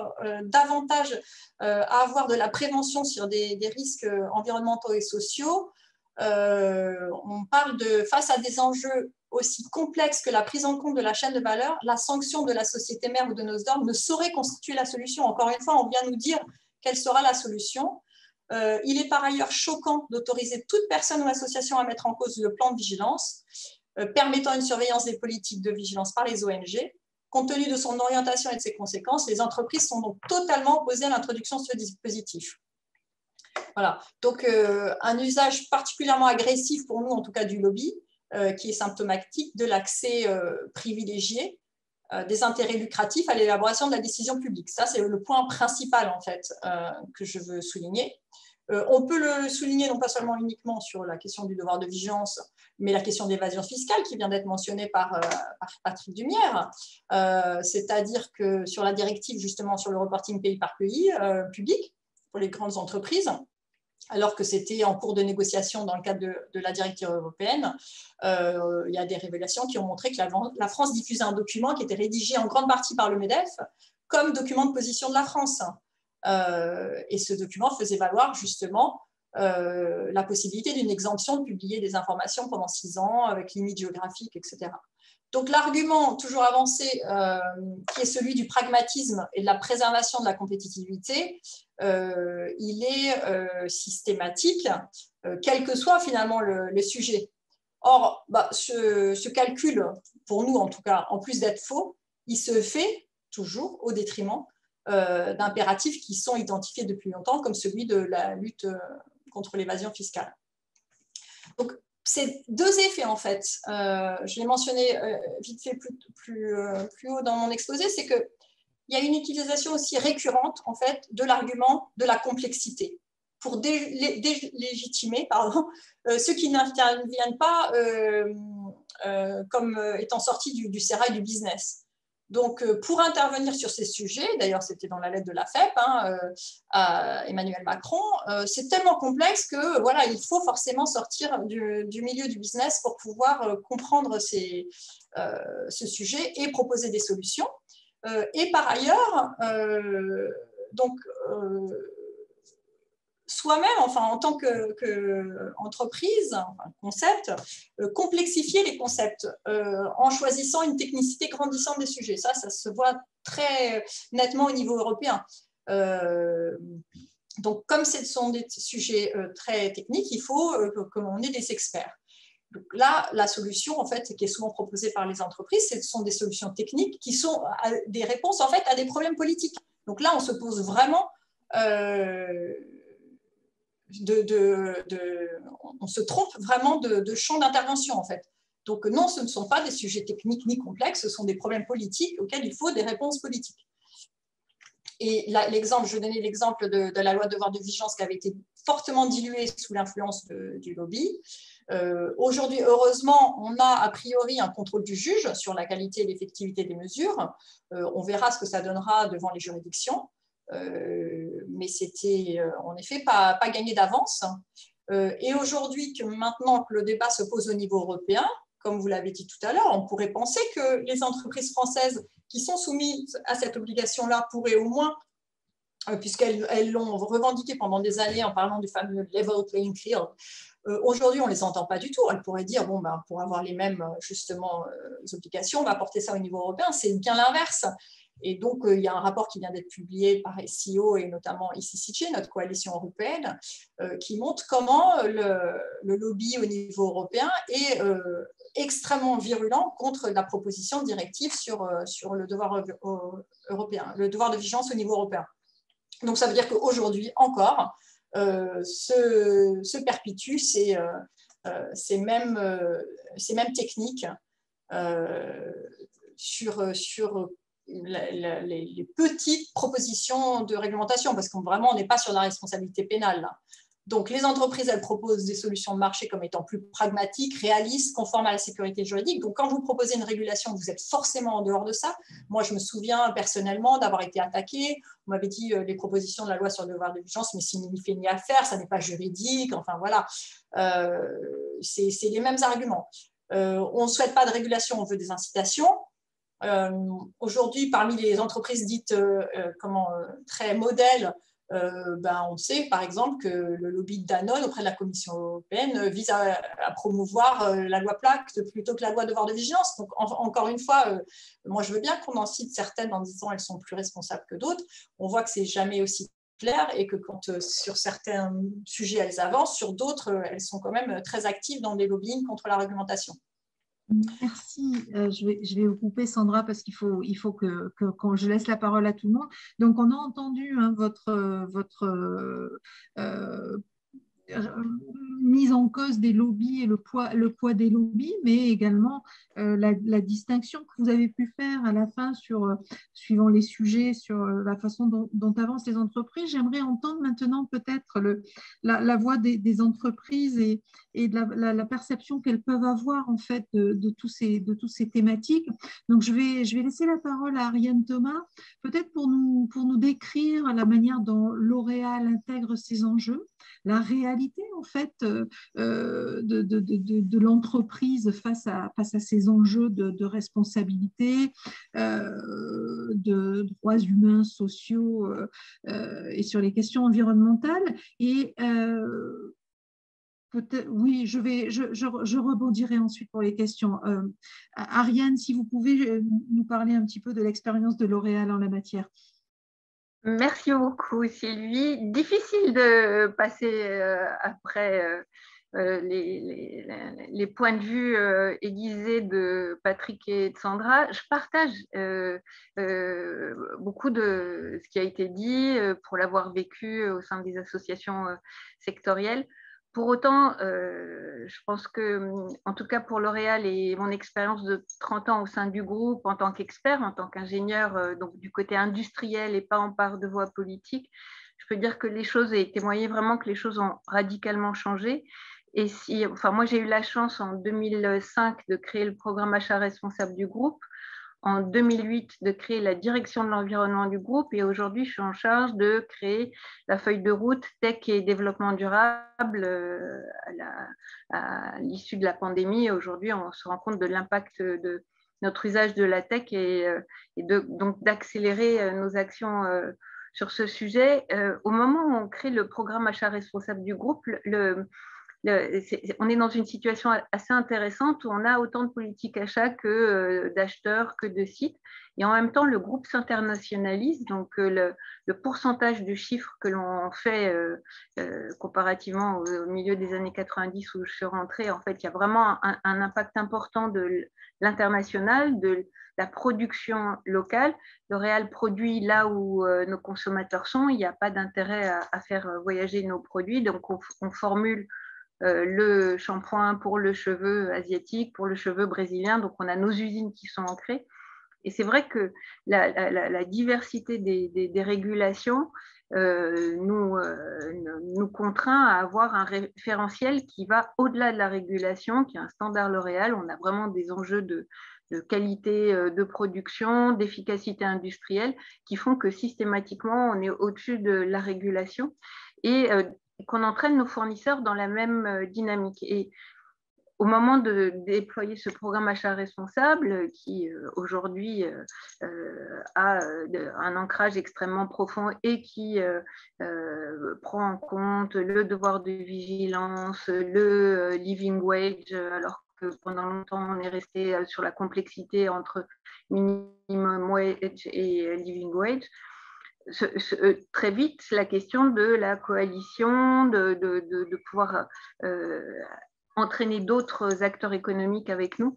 S3: davantage avoir de la prévention sur des risques environnementaux et sociaux. On parle face à des enjeux aussi complexes que la prise en compte de la chaîne de valeur, la sanction de la société mère ou de nos ordres ne saurait constituer la solution. Encore une fois, on vient nous dire quelle sera la solution. Il est par ailleurs choquant d'autoriser toute personne ou association à mettre en cause le plan de vigilance, permettant une surveillance des politiques de vigilance par les ONG. Compte tenu de son orientation et de ses conséquences, les entreprises sont donc totalement opposées à l'introduction de ce dispositif. Voilà. Donc, un usage particulièrement agressif pour nous, en tout cas du lobby, qui est symptomatique de l'accès privilégié des intérêts lucratifs à l'élaboration de la décision publique. Ça, c'est le point principal, en fait, que je veux souligner. On peut le souligner non pas seulement uniquement sur la question du devoir de vigilance, mais la question d'évasion fiscale qui vient d'être mentionnée par Patrick Dumière, c'est-à-dire que sur la directive justement sur le reporting pays par pays public pour les grandes entreprises, alors que c'était en cours de négociation dans le cadre de la directive européenne. Il y a des révélations qui ont montré que la France diffusait un document qui était rédigé en grande partie par le MEDEF comme document de position de la France. Et ce document faisait valoir justement la possibilité d'une exemption de publier des informations pendant 6 ans avec limite géographique, etc. Donc l'argument toujours avancé, qui est celui du pragmatisme et de la préservation de la compétitivité, il est systématique, quel que soit finalement le sujet. Or, ce calcul, pour nous en tout cas, en plus d'être faux, il se fait toujours au détriment d'impératifs qui sont identifiés depuis longtemps, comme celui de la lutte contre l'évasion fiscale. Donc, ces deux effets, en fait, je l'ai mentionné vite fait plus haut dans mon exposé, c'est qu'il y a une utilisation aussi récurrente, en fait, de l'argument de la complexité pour délégitimer ceux qui n'interviennent pas comme étant sortis du sérail du business. Donc, pour intervenir sur ces sujets, d'ailleurs c'était dans la lettre de la FEP à Emmanuel Macron, c'est tellement complexe que voilà, il faut forcément sortir du milieu du business pour pouvoir comprendre ce sujet et proposer des solutions. Et par ailleurs, soi-même, enfin, en tant qu'entreprise, concept, complexifier les concepts en choisissant une technicité grandissante des sujets. Ça se voit très nettement au niveau européen. Donc, comme ce sont des sujets très techniques, il faut qu'on ait des experts. Donc là, la solution, en fait, qui est souvent proposée par les entreprises, ce sont des solutions techniques qui sont des réponses, en fait, à des problèmes politiques. Donc là, on se pose vraiment... on se trompe vraiment de champ d'intervention, en fait. Donc non, ce ne sont pas des sujets techniques ni complexes, ce sont des problèmes politiques auxquels il faut des réponses politiques. Et là, je donnais l'exemple de la loi de devoir de vigilance qui avait été fortement diluée sous l'influence du lobby. Aujourd'hui, heureusement, on a a priori un contrôle du juge sur la qualité et l'effectivité des mesures. On verra ce que ça donnera devant les juridictions. Mais c'était en effet pas gagné d'avance. Et aujourd'hui, maintenant que le débat se pose au niveau européen, comme vous l'avez dit tout à l'heure, on pourrait penser que les entreprises françaises qui sont soumises à cette obligation-là pourraient au moins, puisqu'elles l'ont revendiqué pendant des années en parlant du fameux level playing field, aujourd'hui, on ne les entend pas du tout. Elles pourraient dire, bon, ben, pour avoir les mêmes justement, obligations, on va porter ça au niveau européen. C'est bien l'inverse. Et donc, il y a un rapport qui vient d'être publié par SEO et notamment ICCJ, notre coalition européenne, qui montre comment le lobby au niveau européen est extrêmement virulent contre la proposition de directive sur le devoir européen, le devoir de vigilance au niveau européen. Donc, ça veut dire qu'aujourd'hui encore, se perpétuent ces mêmes techniques sur les petites propositions de réglementation, parce qu'on vraiment, on n'est pas sur la responsabilité pénale, là. Donc, les entreprises, elles proposent des solutions de marché comme étant plus pragmatiques, réalistes, conformes à la sécurité juridique. Donc, quand vous proposez une régulation, vous êtes forcément en dehors de ça. Moi, je me souviens personnellement d'avoir été attaquée. On m'avait dit les propositions de la loi sur le devoir de vigilance, mais s'il n'y fait ni à faire, ça n'est pas juridique. Enfin, voilà. C'est les mêmes arguments. On ne souhaite pas de régulation, on veut des incitations. Aujourd'hui, parmi les entreprises dites très modèles, on sait par exemple que le lobby de Danone auprès de la Commission européenne vise à promouvoir la loi Pacte plutôt que la loi devoir de vigilance. Donc encore une fois, moi je veux bien qu'on en cite certaines en disant qu'elles sont plus responsables que d'autres. On voit que c'est jamais aussi clair et que quand sur certains sujets elles avancent, sur d'autres elles sont quand même très actives dans des lobbying contre la réglementation.
S1: Merci. Je vais vous couper, Sandra, parce qu'il faut que quand je laisse la parole à tout le monde. Donc, on a entendu votre mise en cause des lobbies et le poids des lobbies, mais également la distinction que vous avez pu faire à la fin suivant les sujets, sur la façon dont avancent les entreprises. J'aimerais entendre maintenant peut-être la voix des entreprises et de la perception qu'elles peuvent avoir en fait de toutes ces thématiques. Donc je vais laisser la parole à Ariane Thomas, peut-être pour nous décrire la manière dont L'Oréal intègre ces enjeux, la réalité en fait de l'entreprise face à ces enjeux de responsabilité, de droits humains, sociaux et sur les questions environnementales. Et oui, je rebondirai ensuite pour les questions. Ariane, si vous pouvez nous parler un petit peu de l'expérience de L'Oréal en la matière.
S4: Merci beaucoup, Sylvie. Difficile de passer après les points de vue aiguisés de Patrick et de Sandra. Je partage beaucoup de ce qui a été dit pour l'avoir vécu au sein des associations sectorielles. Pour autant, je pense que, en tout cas pour L'Oréal et mon expérience de 30 ans au sein du groupe en tant qu'expert, en tant qu'ingénieur, donc du côté industriel et pas en part de voie politique, je peux dire que les choses, et témoigner vraiment que les choses ont radicalement changé. Et moi, j'ai eu la chance en 2005 de créer le programme achat responsable du groupe, en 2008 de créer la direction de l'environnement du groupe, et aujourd'hui je suis en charge de créer la feuille de route tech et développement durable à l'issue de la pandémie. Aujourd'hui on se rend compte de l'impact de notre usage de la tech et donc d'accélérer nos actions sur ce sujet. Au moment où on crée le programme achat responsable du groupe, on est dans une situation assez intéressante où on a autant de politiques achats que d'acheteurs, que de sites. Et en même temps, le groupe s'internationalise. Donc, le pourcentage du chiffre que l'on fait comparativement au milieu des années 90 où je suis rentrée, en fait, il y a vraiment un impact important de l'international, de la production locale. L'Oréal produit là où nos consommateurs sont. Il n'y a pas d'intérêt à faire voyager nos produits. Donc, on formule le shampoing pour le cheveu asiatique, pour le cheveu brésilien. Donc, on a nos usines qui sont ancrées. Et c'est vrai que la diversité des régulations nous contraint à avoir un référentiel qui va au-delà de la régulation, qui est un standard L'Oréal. On a vraiment des enjeux de qualité de production, d'efficacité industrielle, qui font que systématiquement, on est au-dessus de la régulation. Et qu'on entraîne nos fournisseurs dans la même dynamique. Et au moment de déployer ce programme achat responsable, qui aujourd'hui a un ancrage extrêmement profond et qui prend en compte le devoir de vigilance, le living wage, alors que pendant longtemps on est resté sur la complexité entre minimum wage et living wage, très vite, la question de la coalition, de pouvoir entraîner d'autres acteurs économiques avec nous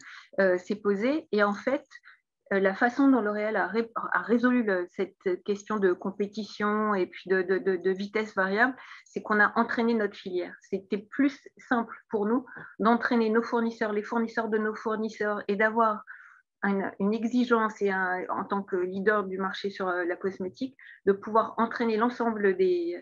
S4: s'est posée. Et en fait, la façon dont L'Oréal a résolu cette question de compétition et puis de vitesse variable, c'est qu'on a entraîné notre filière. C'était plus simple pour nous d'entraîner nos fournisseurs, les fournisseurs de nos fournisseurs, et d'avoir une exigence et en tant que leader du marché sur la cosmétique, de pouvoir entraîner l'ensemble de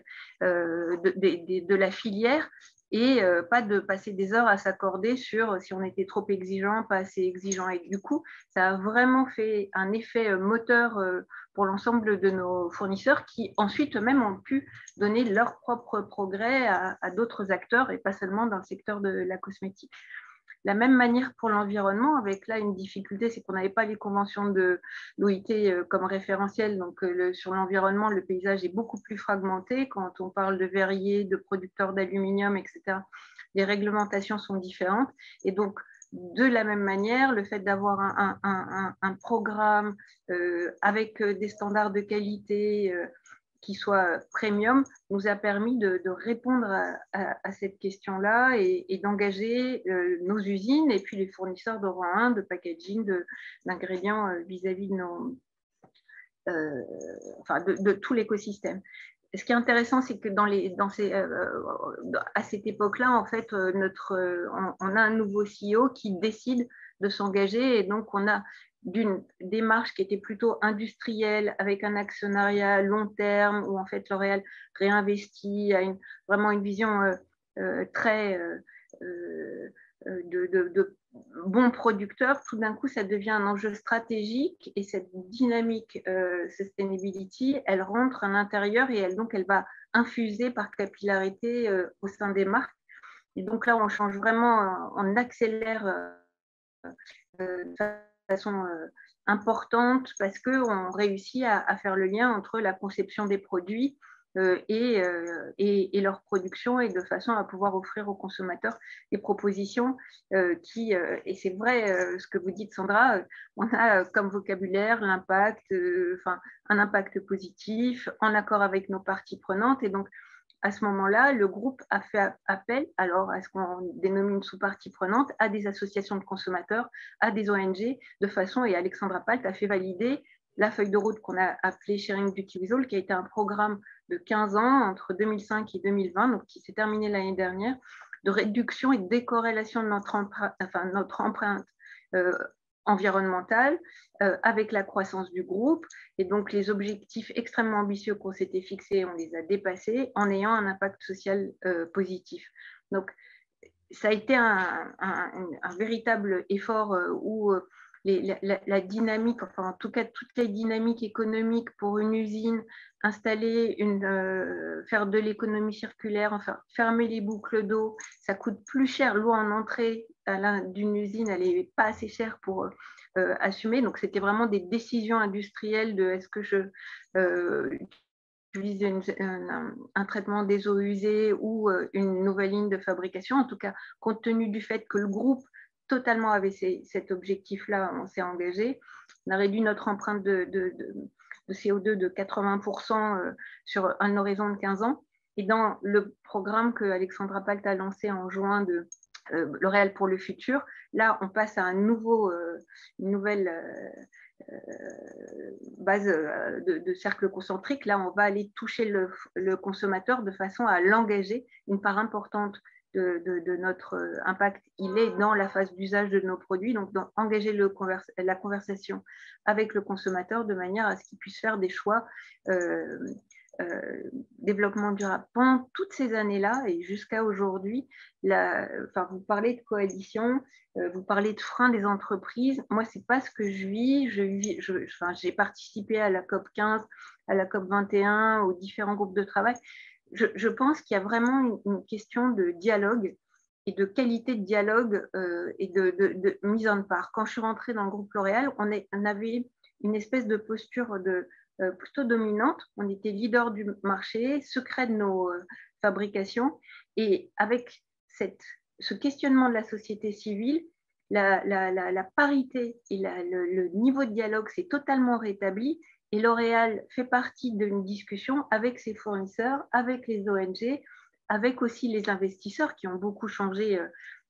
S4: la filière et pas de passer des heures à s'accorder sur si on était trop exigeant, pas assez exigeant. Et du coup, ça a vraiment fait un effet moteur pour l'ensemble de nos fournisseurs qui ensuite eux-mêmes ont pu donner leur propre progrès à d'autres acteurs et pas seulement dans le secteur de la cosmétique. La même manière pour l'environnement, avec là une difficulté, c'est qu'on n'avait pas les conventions de l'OIT comme référentiel. Donc sur l'environnement, le paysage est beaucoup plus fragmenté. Quand on parle de verriers, de producteurs d'aluminium, etc., les réglementations sont différentes. Et donc, de la même manière, le fait d'avoir un programme avec des standards de qualité qui soit premium, nous a permis de répondre à cette question-là et d'engager nos usines et puis les fournisseurs de rang 1, de packaging, d'ingrédients vis-à-vis de de tout l'écosystème. ce qui est intéressant, c'est que à cette époque-là, en fait, on a un nouveau CEO qui décide de s'engager, et donc on a d'une démarche qui était plutôt industrielle, avec un actionnariat long terme, où en fait L'Oréal réinvestit, a vraiment une vision très de bons producteurs. Tout d'un coup, ça devient un enjeu stratégique, et cette dynamique sustainability, elle rentre à l'intérieur, et donc elle va infuser par capillarité au sein des marques. Et donc là, on change vraiment, on accélère de façon importante, parce qu'on réussit à faire le lien entre la conception des produits et leur production, et de façon à pouvoir offrir aux consommateurs des propositions et c'est vrai ce que vous dites, Sandra, on a comme vocabulaire l'impact, un impact positif, en accord avec nos parties prenantes. Et donc, à ce moment-là, le groupe a fait appel alors à ce qu'on dénomine sous-partie prenante, à des associations de consommateurs, à des ONG, de façon, et Alexandra Palt a fait valider la feuille de route qu'on a appelée Sharing Beauty with All, qui a été un programme de 15 ans, entre 2005 et 2020, donc qui s'est terminé l'année dernière, de réduction et de décorrélation de notre empreinte environnementale avec la croissance du groupe. Et donc, les objectifs extrêmement ambitieux qu'on s'était fixés, on les a dépassés en ayant un impact social positif. Donc, ça a été un véritable effort où la dynamique, enfin en tout cas toutes les dynamiques économiques pour une usine, installer, faire de l'économie circulaire, enfin fermer les boucles d'eau, ça coûte plus cher. L'eau en entrée d'une usine, elle n'est pas assez chère pour assumer. Donc c'était vraiment des décisions industrielles de est-ce que je utilise un traitement des eaux usées ou une nouvelle ligne de fabrication. En tout cas, compte tenu du fait que le groupe totalement avait cet objectif-là, on s'est engagé. On a réduit notre empreinte de CO2 de 80% sur un horizon de 15 ans. Et dans le programme que Alexandra Palt a lancé en juin de L'Oréal pour le futur, là, on passe à une nouvelle base de cercle concentrique. Là, on va aller toucher le consommateur de façon à l'engager. Une part importante de notre impact, il est dans la phase d'usage de nos produits, donc engager la conversation avec le consommateur de manière à ce qu'il puisse faire des choix développement durable. Pendant toutes ces années-là et jusqu'à aujourd'hui, vous parlez de coalition, vous parlez de frein des entreprises. Moi, ce n'est pas ce que je vis. J'ai participé à la COP 15, à la COP 21, aux différents groupes de travail. Je pense qu'il y a vraiment une question de dialogue et de qualité de dialogue et de mise en part. Quand je suis rentrée dans le groupe L'Oréal, on avait une espèce de posture plutôt dominante. On était leader du marché, secret de nos fabrications. Et avec ce questionnement de la société civile, la parité et le niveau de dialogue s'est totalement rétabli. Et L'Oréal fait partie d'une discussion avec ses fournisseurs, avec les ONG, avec aussi les investisseurs qui ont beaucoup changé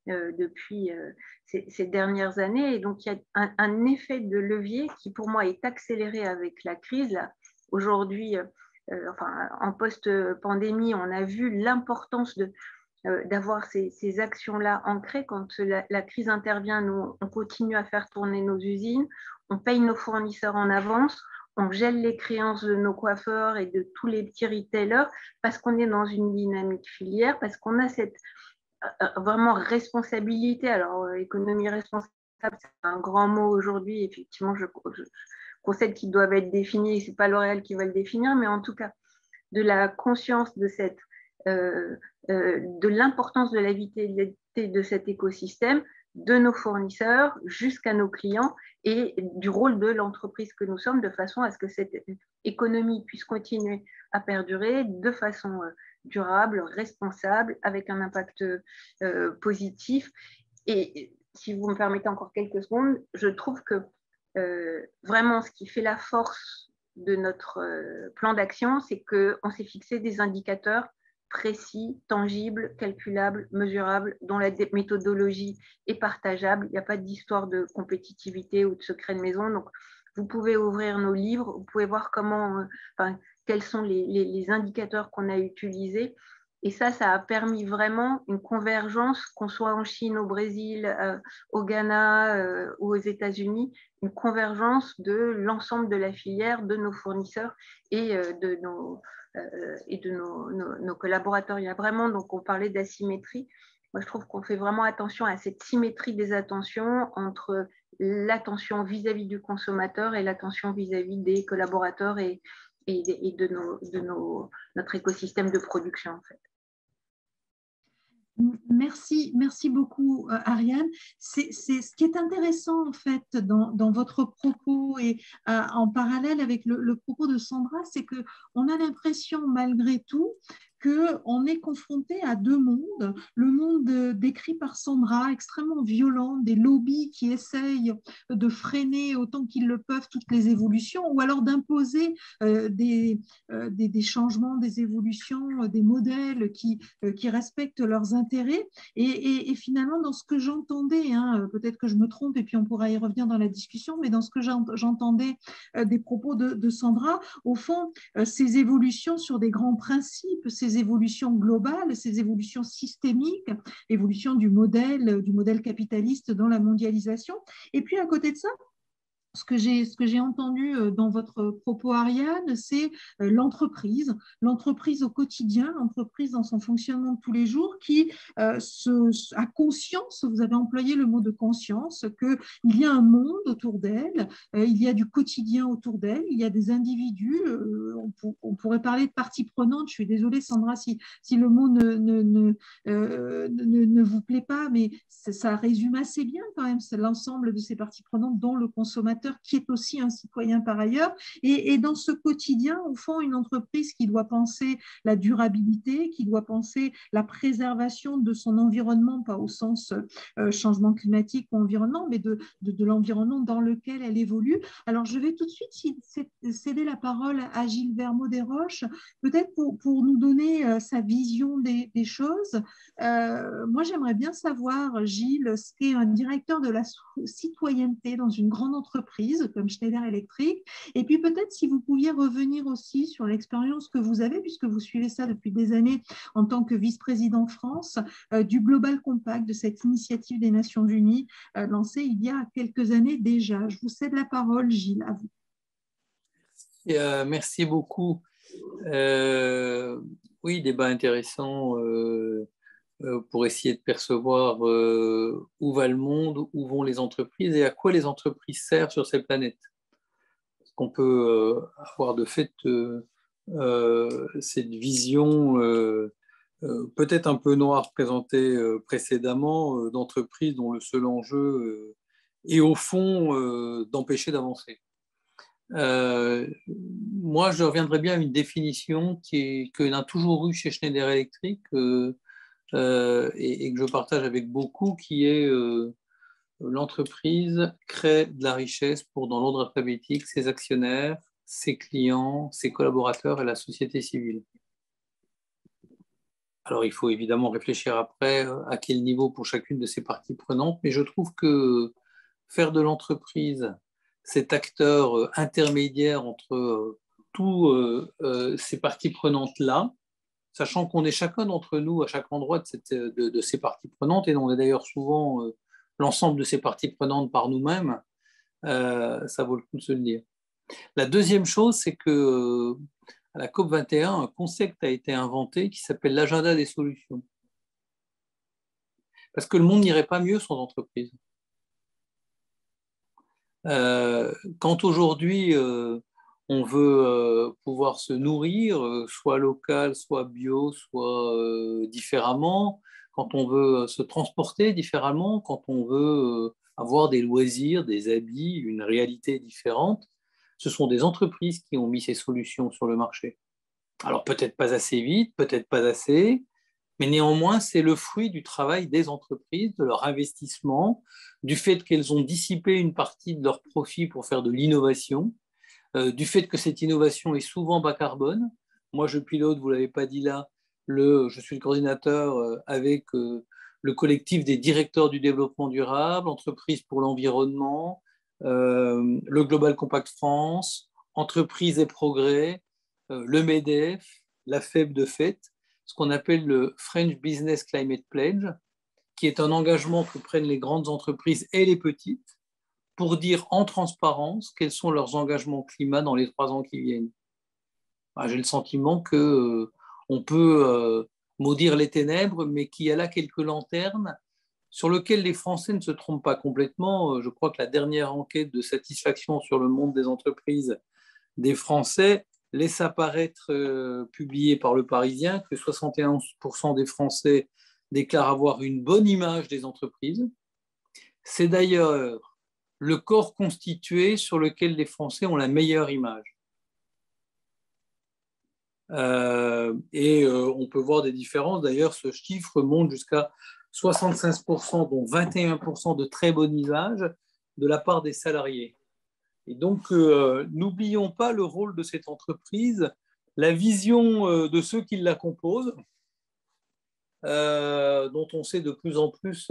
S4: depuis ces dernières années. Et donc, il y a un effet de levier qui, pour moi, est accéléré avec la crise. Aujourd'hui, en post-pandémie, on a vu l'importance d'avoir ces actions-là ancrées. Quand la crise intervient, nous, on continue à faire tourner nos usines, on paye nos fournisseurs en avance, on gèle les créances de nos coiffeurs et de tous les petits retailers parce qu'on est dans une dynamique filière, parce qu'on a cette vraiment responsabilité. Alors, économie responsable, c'est un grand mot aujourd'hui. Effectivement, je concède qu'ils doivent être définis, et ce n'est pas L'Oréal qui va le définir, mais en tout cas, de la conscience de l'importance de la vitalité de cet écosystème, de nos fournisseurs jusqu'à nos clients, et du rôle de l'entreprise que nous sommes, de façon à ce que cette économie puisse continuer à perdurer de façon durable, responsable, avec un impact positif. Et si vous me permettez encore quelques secondes, je trouve que vraiment ce qui fait la force de notre plan d'action, c'est qu'on s'est fixé des indicateurs précis, tangibles, calculables, mesurables, dont la méthodologie est partageable. Il n'y a pas d'histoire de compétitivité ou de secret de maison. Donc, vous pouvez ouvrir nos livres, vous pouvez voir quels sont les indicateurs qu'on a utilisés. Et ça a permis vraiment une convergence, qu'on soit en Chine, au Brésil, au Ghana ou aux États-Unis, une convergence de l'ensemble de la filière, de nos fournisseurs et de nos collaborateurs. Il y a vraiment, donc on parlait d'asymétrie. Moi, je trouve qu'on fait vraiment attention à cette symétrie des attentions entre l'attention vis-à-vis du consommateur et l'attention vis-à-vis des collaborateurs et de notre écosystème de production, en fait.
S1: Merci beaucoup, Ariane. C'est ce qui est intéressant, en fait, dans votre propos et en parallèle avec le propos de Sandra, c'est qu'on a l'impression, malgré tout, qu'on est confronté à deux mondes. Le monde décrit par Sandra, extrêmement violent, des lobbies qui essayent de freiner autant qu'ils le peuvent toutes les évolutions, ou alors d'imposer des changements, des évolutions, des modèles qui respectent leurs intérêts. Et finalement, dans ce que j'entendais, peut-être que je me trompe et puis on pourra y revenir dans la discussion, mais dans ce que j'entendais des propos de Sandra, au fond, ces évolutions sur des grands principes, ces évolutions globales, ces évolutions systémiques, évolution du modèle capitaliste dans la mondialisation. Et puis à côté de ça, ce que j'ai entendu dans votre propos, Ariane, c'est l'entreprise au quotidien, l'entreprise dans son fonctionnement de tous les jours qui a conscience, vous avez employé le mot de conscience, qu'il y a un monde autour d'elle, il y a du quotidien autour d'elle, il y a des individus, on pourrait parler de parties prenantes, je suis désolée Sandra si le mot ne vous plaît pas, mais ça résume assez bien quand même l'ensemble de ces parties prenantes, dont le consommateur qui est aussi un citoyen par ailleurs. Et dans ce quotidien, au fond, une entreprise qui doit penser la durabilité, qui doit penser la préservation de son environnement, pas au sens changement climatique ou environnement, mais de l'environnement dans lequel elle évolue. Alors, je vais tout de suite céder la parole à Gilles Vermaux-Desroches, peut-être pour nous donner sa vision des choses. Moi, j'aimerais bien savoir, Gilles, ce qu'est un directeur de la citoyenneté dans une grande entreprise comme Schneider Electric. Et puis peut-être si vous pouviez revenir aussi sur l'expérience que vous avez, puisque vous suivez ça depuis des années en tant que vice-président France, du Global Compact, de cette initiative des Nations Unies lancée il y a quelques années déjà. Je vous cède la parole, Gilles, à vous.
S5: Merci beaucoup. Oui, débat intéressant pour essayer de percevoir où va le monde, où vont les entreprises et à quoi les entreprises servent sur cette planète. Parce qu'on peut avoir de fait cette vision peut-être un peu noire présentée précédemment d'entreprises dont le seul enjeu est au fond d'empêcher d'avancer. Moi, je reviendrai bien à une définition que l'on a toujours eue chez Schneider Electric et que je partage avec beaucoup, qui est l'entreprise crée de la richesse pour, dans l'ordre alphabétique, ses actionnaires, ses clients, ses collaborateurs et la société civile. Alors, il faut évidemment réfléchir après à quel niveau pour chacune de ces parties prenantes, mais je trouve que faire de l'entreprise cet acteur intermédiaire entre tous ces parties prenantes-là, sachant qu'on est chacun d'entre nous à chaque endroit de ces parties prenantes, et on est d'ailleurs souvent l'ensemble de ces parties prenantes par nous-mêmes, ça vaut le coup de se le dire. La deuxième chose, c'est que à la COP21, un concept a été inventé qui s'appelle l'agenda des solutions. Parce que le monde n'irait pas mieux sans entreprise. Quand aujourd'hui on veut pouvoir se nourrir, soit local, soit bio, soit différemment, quand on veut se transporter différemment, quand on veut avoir des loisirs, des habits, une réalité différente, ce sont des entreprises qui ont mis ces solutions sur le marché. Alors peut-être pas assez vite, peut-être pas assez, mais néanmoins, c'est le fruit du travail des entreprises, de leur investissement, du fait qu'elles ont dissipé une partie de leurs profits pour faire de l'innovation, du fait que cette innovation est souvent bas carbone. Moi, je pilote, vous ne l'avez pas dit là, je suis le coordinateur avec le collectif des directeurs du développement durable, entreprises pour l'environnement, le Global Compact France, Entreprises et Progrès, le MEDEF, la FEB de fait, ce qu'on appelle le French Business Climate Pledge, qui est un engagement que prennent les grandes entreprises et les petites pour dire en transparence quels sont leurs engagements climat dans les 3 ans qui viennent. J'ai le sentiment qu'on peut maudire les ténèbres, mais qu'il y a là quelques lanternes sur lesquelles les Français ne se trompent pas complètement. Je crois que la dernière enquête de satisfaction sur le monde des entreprises des Français laisse apparaître, publiée par Le Parisien, que 71% des Français déclarent avoir une bonne image des entreprises. C'est d'ailleurs le corps constitué sur lequel les Français ont la meilleure image. On peut voir des différences. D'ailleurs, ce chiffre monte jusqu'à 76%, dont 21% de très bonne image de la part des salariés. Et donc, n'oublions pas le rôle de cette entreprise, la vision de ceux qui la composent, dont on sait de plus en plus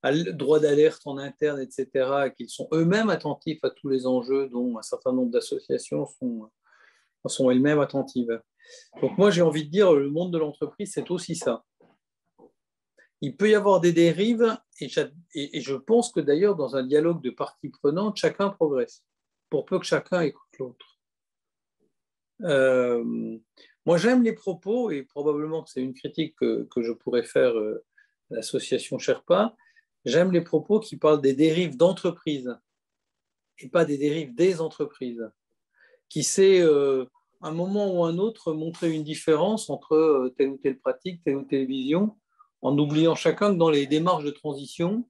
S5: droit d'alerte en interne, etc., qu'ils sont eux-mêmes attentifs à tous les enjeux dont un certain nombre d'associations sont elles-mêmes attentives. Donc moi, j'ai envie de dire, le monde de l'entreprise, c'est aussi ça. Il peut y avoir des dérives, et je pense que d'ailleurs, dans un dialogue de parties prenantes, chacun progresse, pour peu que chacun écoute l'autre. Moi, j'aime les propos, et probablement que c'est une critique que je pourrais faire à l'association Sherpa, j'aime les propos qui parlent des dérives d'entreprise, et pas des dérives des entreprises, qui sait, à un moment ou un autre, montrer une différence entre telle ou telle pratique, telle ou telle vision, en oubliant chacun que dans les démarches de transition,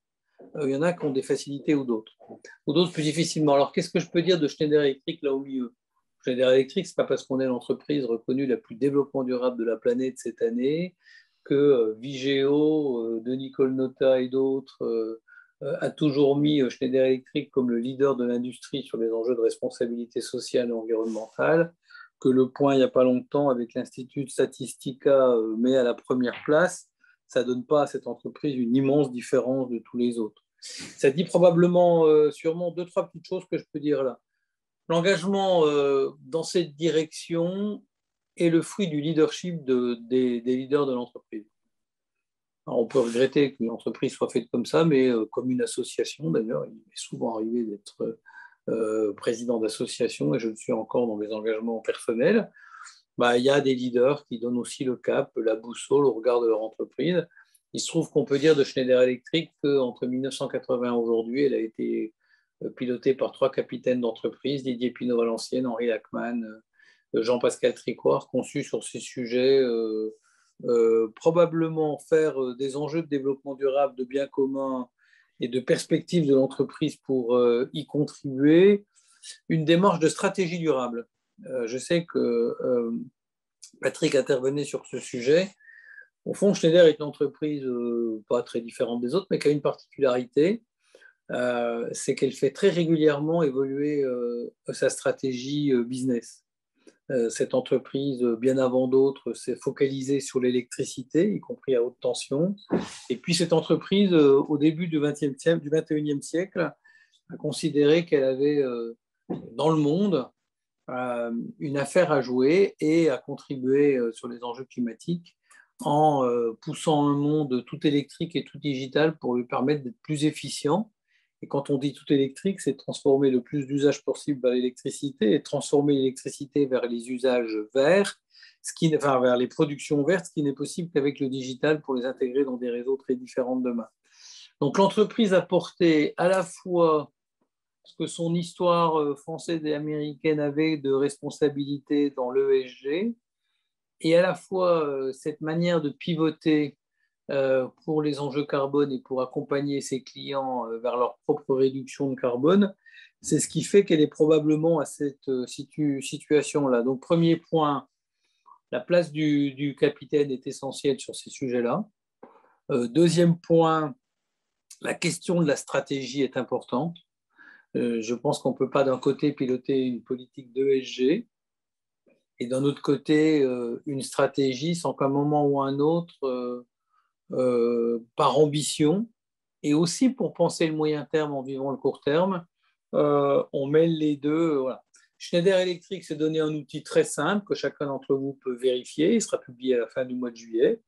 S5: il y en a qui ont des facilités ou d'autres plus difficilement. Alors, qu'est-ce que je peux dire de Schneider Electric là au milieu? Schneider Electric, ce n'est pas parce qu'on est l'entreprise reconnue la plus développement durable de la planète cette année que Vigeo, Denis Colnota et d'autres a toujours mis Schneider Electric comme le leader de l'industrie sur les enjeux de responsabilité sociale et environnementale, que Le Point, il n'y a pas longtemps, avec l'Institut Statistica, met à la première place. Ça ne donne pas à cette entreprise une immense différence de tous les autres. Ça dit probablement, sûrement, 2-3 petites choses que je peux dire là. L'engagement dans cette direction est le fruit du leadership des leaders de l'entreprise. Alors, on peut regretter qu'une entreprise soit faite comme ça, mais comme une association, d'ailleurs, il m'est souvent arrivé d'être président d'association, et je le suis encore dans mes engagements personnels. Il y a des leaders qui donnent aussi le cap, la boussole au regard de leur entreprise. Il se trouve qu'on peut dire de Schneider Electric qu'entre 1980 et aujourd'hui, elle a été pilotée par 3 capitaines d'entreprise, Didier Pinot-Valenciennes, Henri Lachmann, Jean-Pascal Tricoire, conçus sur ces sujets, probablement faire des enjeux de développement durable, de biens communs et de perspectives de l'entreprise pour y contribuer, une démarche de stratégie durable. Je sais que Patrick intervenait sur ce sujet. Au fond, Schneider est une entreprise pas très différente des autres, mais qui a une particularité, c'est qu'elle fait très régulièrement évoluer sa stratégie business. Cette entreprise, bien avant d'autres, s'est focalisée sur l'électricité, y compris à haute tension. Et puis cette entreprise, au début du XXIe siècle, a considéré qu'elle avait dans le monde une affaire à jouer et à contribuer sur les enjeux climatiques en poussant un monde tout électrique et tout digital pour lui permettre d'être plus efficient. Et quand on dit tout électrique, c'est transformer le plus d'usages possible vers l'électricité et transformer l'électricité vers les usages verts, vers les productions vertes, ce qui n'est possible qu'avec le digital pour les intégrer dans des réseaux très différents de demain. Donc l'entreprise a porté à la fois ce que son histoire française et américaine avait de responsabilité dans l'ESG, et à la fois cette manière de pivoter pour les enjeux carbone et pour accompagner ses clients vers leur propre réduction de carbone, c'est ce qui fait qu'elle est probablement à cette situation-là. Donc, premier point, la place du capitaine est essentielle sur ces sujets-là. Deuxième point, la question de la stratégie est importante. Je pense qu'on ne peut pas d'un côté piloter une politique d'ESG et d'un autre côté une stratégie sans qu'à un moment ou à un autre, par ambition et aussi pour penser le moyen terme en vivant le court terme, on mêle les deux. Voilà. Schneider Electric s'est donné un outil très simple que chacun d'entre vous peut vérifier. Il sera publié à la fin du mois de juillet.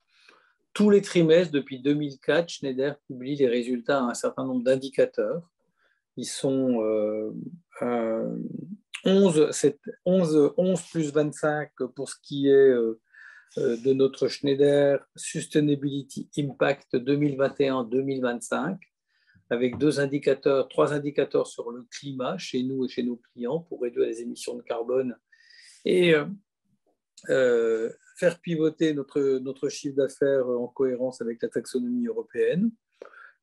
S5: Tous les trimestres, depuis 2004, Schneider publie les résultats à un certain nombre d'indicateurs. Ils sont 11 plus 25 pour ce qui est de notre Schneider Sustainability Impact 2021-2025, avec trois indicateurs sur le climat chez nous et chez nos clients pour réduire les émissions de carbone et faire pivoter notre chiffre d'affaires en cohérence avec la taxonomie européenne.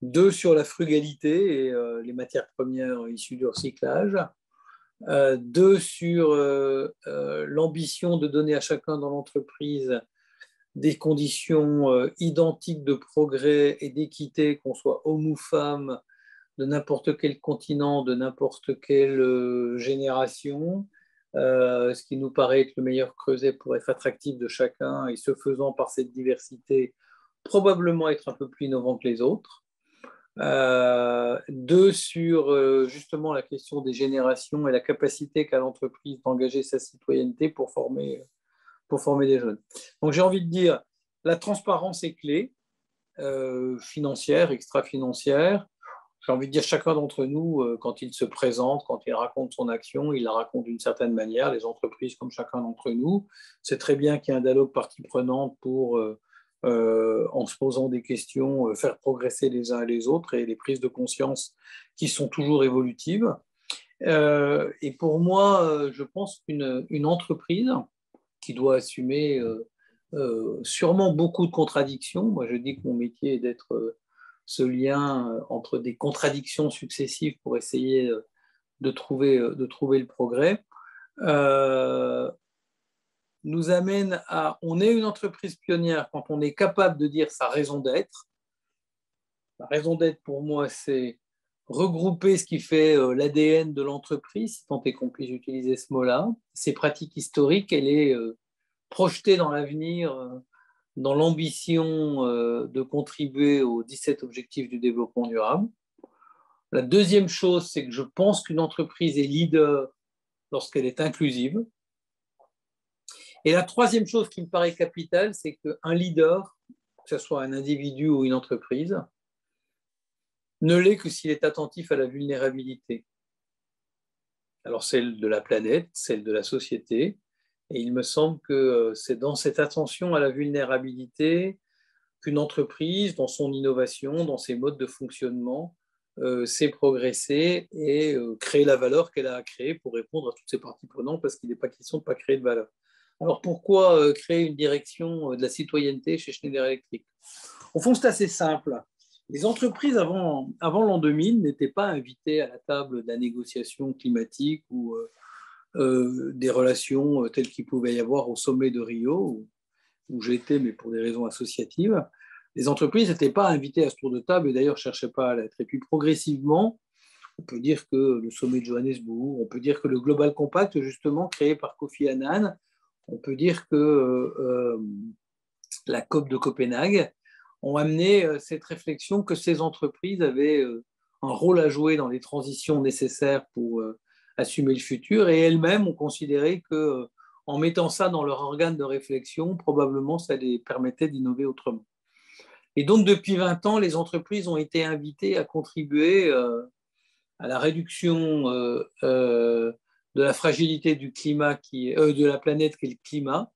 S5: 2 sur la frugalité et les matières premières issues du recyclage. 2 sur l'ambition de donner à chacun dans l'entreprise des conditions identiques de progrès et d'équité, qu'on soit homme ou femme, de n'importe quel continent, de n'importe quelle génération, ce qui nous paraît être le meilleur creuset pour être attractif de chacun et ce faisant par cette diversité, probablement être un peu plus innovant que les autres. 2 sur justement la question des générations et la capacité qu'a l'entreprise d'engager sa citoyenneté pour former des jeunes. Donc j'ai envie de dire, la transparence est clé, financière, extra-financière. J'ai envie de dire, chacun d'entre nous, quand il se présente, quand il raconte son action, il la raconte d'une certaine manière. Les entreprises, comme chacun d'entre nous, c'est très bien qu'il y ait un dialogue partie prenante pour, en se posant des questions, faire progresser les uns et les autres et les prises de conscience qui sont toujours évolutives. Et pour moi, je pense qu'une entreprise qui doit assumer sûrement beaucoup de contradictions, moi je dis que mon métier est d'être ce lien entre des contradictions successives pour essayer de trouver le progrès, nous amène à... On est une entreprise pionnière quand on est capable de dire sa raison d'être. La raison d'être, pour moi, c'est regrouper ce qui fait l'ADN de l'entreprise, si tant est qu'on puisse utiliser ce mot-là. Ses pratiques historiques, elle est projetée dans l'avenir, dans l'ambition de contribuer aux 17 objectifs du développement durable. La deuxième chose, c'est que je pense qu'une entreprise est leader lorsqu'elle est inclusive. Et la troisième chose qui me paraît capitale, c'est qu'un leader, que ce soit un individu ou une entreprise, ne l'est que s'il est attentif à la vulnérabilité. Alors celle de la planète, celle de la société. Et il me semble que c'est dans cette attention à la vulnérabilité qu'une entreprise, dans son innovation, dans ses modes de fonctionnement, sait progresser et créer la valeur qu'elle a à créer pour répondre à toutes ces parties prenantes, parce qu'il n'est pas question de ne pas créer de valeur. Alors pourquoi créer une direction de la citoyenneté chez Schneider Electric? Au fond, c'est assez simple. Les entreprises avant l'an 2000 n'étaient pas invitées à la table de la négociation climatique ou des relations telles qu'il pouvait y avoir au sommet de Rio, où j'étais, mais pour des raisons associatives. Les entreprises n'étaient pas invitées à ce tour de table et d'ailleurs ne cherchaient pas à l'être. Et puis progressivement, on peut dire que le sommet de Johannesburg, on peut dire que le Global Compact, justement créé par Kofi Annan, on peut dire que la COP de Copenhague ont amené cette réflexion que ces entreprises avaient un rôle à jouer dans les transitions nécessaires pour assumer le futur, et elles-mêmes ont considéré qu'en mettant ça dans leur organe de réflexion, probablement ça les permettait d'innover autrement. Et donc depuis 20 ans, les entreprises ont été invitées à contribuer à la réduction de la fragilité du climat, de la planète qui est le climat.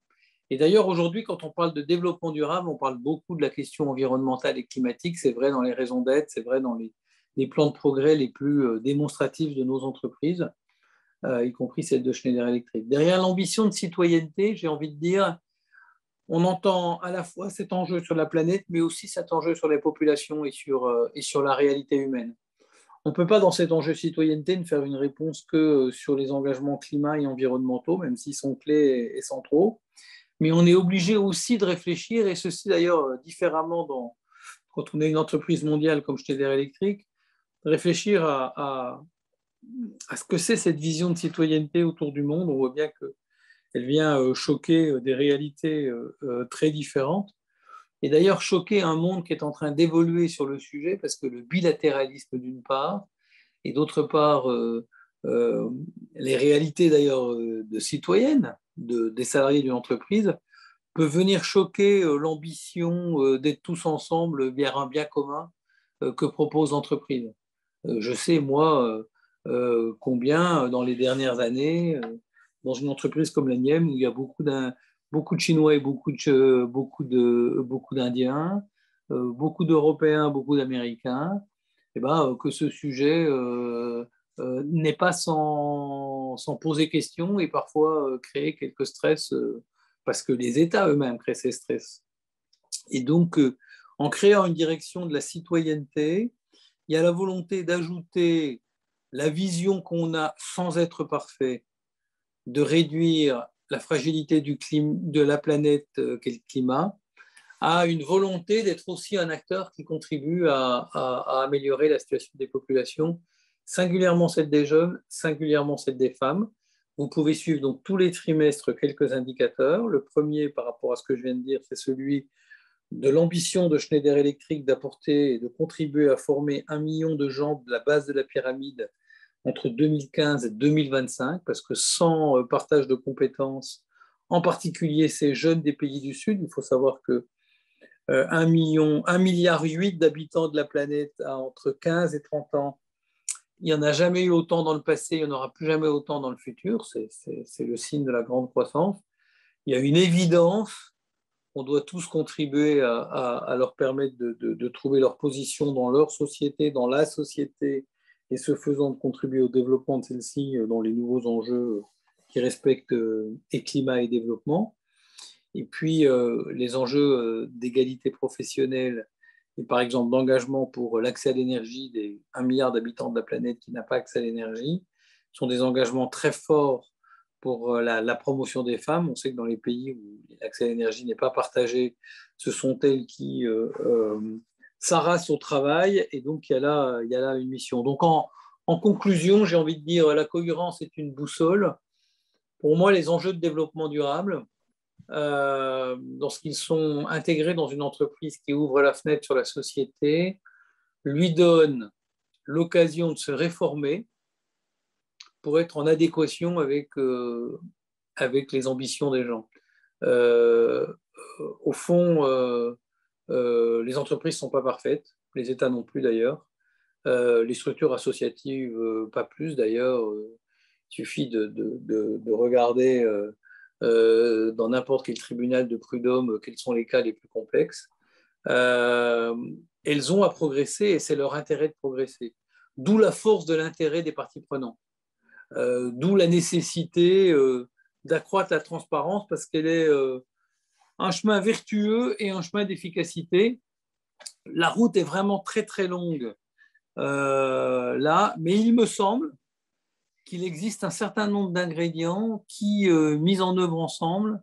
S5: Et d'ailleurs, aujourd'hui, quand on parle de développement durable, on parle beaucoup de la question environnementale et climatique. C'est vrai dans les raisons d'être, c'est vrai dans les plans de progrès les plus démonstratifs de nos entreprises, y compris celle de Schneider Electric. Derrière l'ambition de citoyenneté, j'ai envie de dire, on entend à la fois cet enjeu sur la planète, mais aussi cet enjeu sur les populations et sur la réalité humaine. On ne peut pas, dans cet enjeu citoyenneté, ne faire une réponse que sur les engagements climat et environnementaux, même s'ils sont clés et centraux. Mais on est obligé aussi de réfléchir, et ceci d'ailleurs différemment quand on est une entreprise mondiale comme Schneider Electric, réfléchir à ce que c'est cette vision de citoyenneté autour du monde. On voit bien qu'elle vient choquer des réalités très différentes, et d'ailleurs choquer un monde qui est en train d'évoluer sur le sujet, parce que le bilatéralisme d'une part, et d'autre part les réalités d'ailleurs de citoyennes des salariés d'une entreprise peut venir choquer l'ambition d'être tous ensemble vers un bien commun que propose l'entreprise. Je sais, moi, combien dans les dernières années, dans une entreprise comme la mienne, où il y a beaucoup de Chinois et beaucoup d'Indiens, beaucoup d'Européens, beaucoup d'Américains, eh ben, que ce sujet n'est pas sans poser question et parfois créer quelques stress parce que les États eux-mêmes créent ces stress. Et donc, en créant une direction de la citoyenneté, il y a la volonté d'ajouter la vision qu'on a sans être parfait, de réduire la fragilité de la planète qu'est le climat, à une volonté d'être aussi un acteur qui contribue à améliorer la situation des populations, singulièrement celle des jeunes, singulièrement celle des femmes. Vous pouvez suivre donc tous les trimestres quelques indicateurs. Le premier, par rapport à ce que je viens de dire, c'est celui de l'ambition de Schneider Electric d'apporter et de contribuer à former 1 million de gens de la base de la pyramide entre 2015 et 2025, parce que sans partage de compétences, en particulier ces jeunes des pays du Sud, il faut savoir que 1,8 milliard d'habitants de la planète a entre 15 et 30 ans. Il n'y en a jamais eu autant dans le passé, il n'y en aura plus jamais autant dans le futur. C'est le signe de la grande croissance. Il y a une évidence. On doit tous contribuer à leur permettre de trouver leur position dans leur société, dans la société, et ce faisant de contribuer au développement de celle-ci dans les nouveaux enjeux qui respectent et climat et développement. Et puis les enjeux d'égalité professionnelle et par exemple d'engagement pour l'accès à l'énergie des 1 milliard d'habitants de la planète qui n'a pas accès à l'énergie sont des engagements très forts pour la promotion des femmes. On sait que dans les pays où l'accès à l'énergie n'est pas partagé, ce sont elles qui s'arrachent au travail, et donc il y a là une mission. Donc en conclusion, j'ai envie de dire la cohérence est une boussole. Pour moi, les enjeux de développement durable, lorsqu'ils sont intégrés dans une entreprise qui ouvre la fenêtre sur la société, lui donne l'occasion de se réformer pour être en adéquation avec les ambitions des gens. Au fond, les entreprises ne sont pas parfaites, les États non plus d'ailleurs, les structures associatives pas plus d'ailleurs. Il suffit de regarder dans n'importe quel tribunal de prud'homme quels sont les cas les plus complexes. Elles ont à progresser et c'est leur intérêt de progresser. D'où la force de l'intérêt des parties prenantes. D'où la nécessité d'accroître la transparence parce qu'elle est un chemin vertueux et un chemin d'efficacité. La route est vraiment très très longue là, mais il me semble qu'il existe un certain nombre d'ingrédients qui, mis en œuvre ensemble,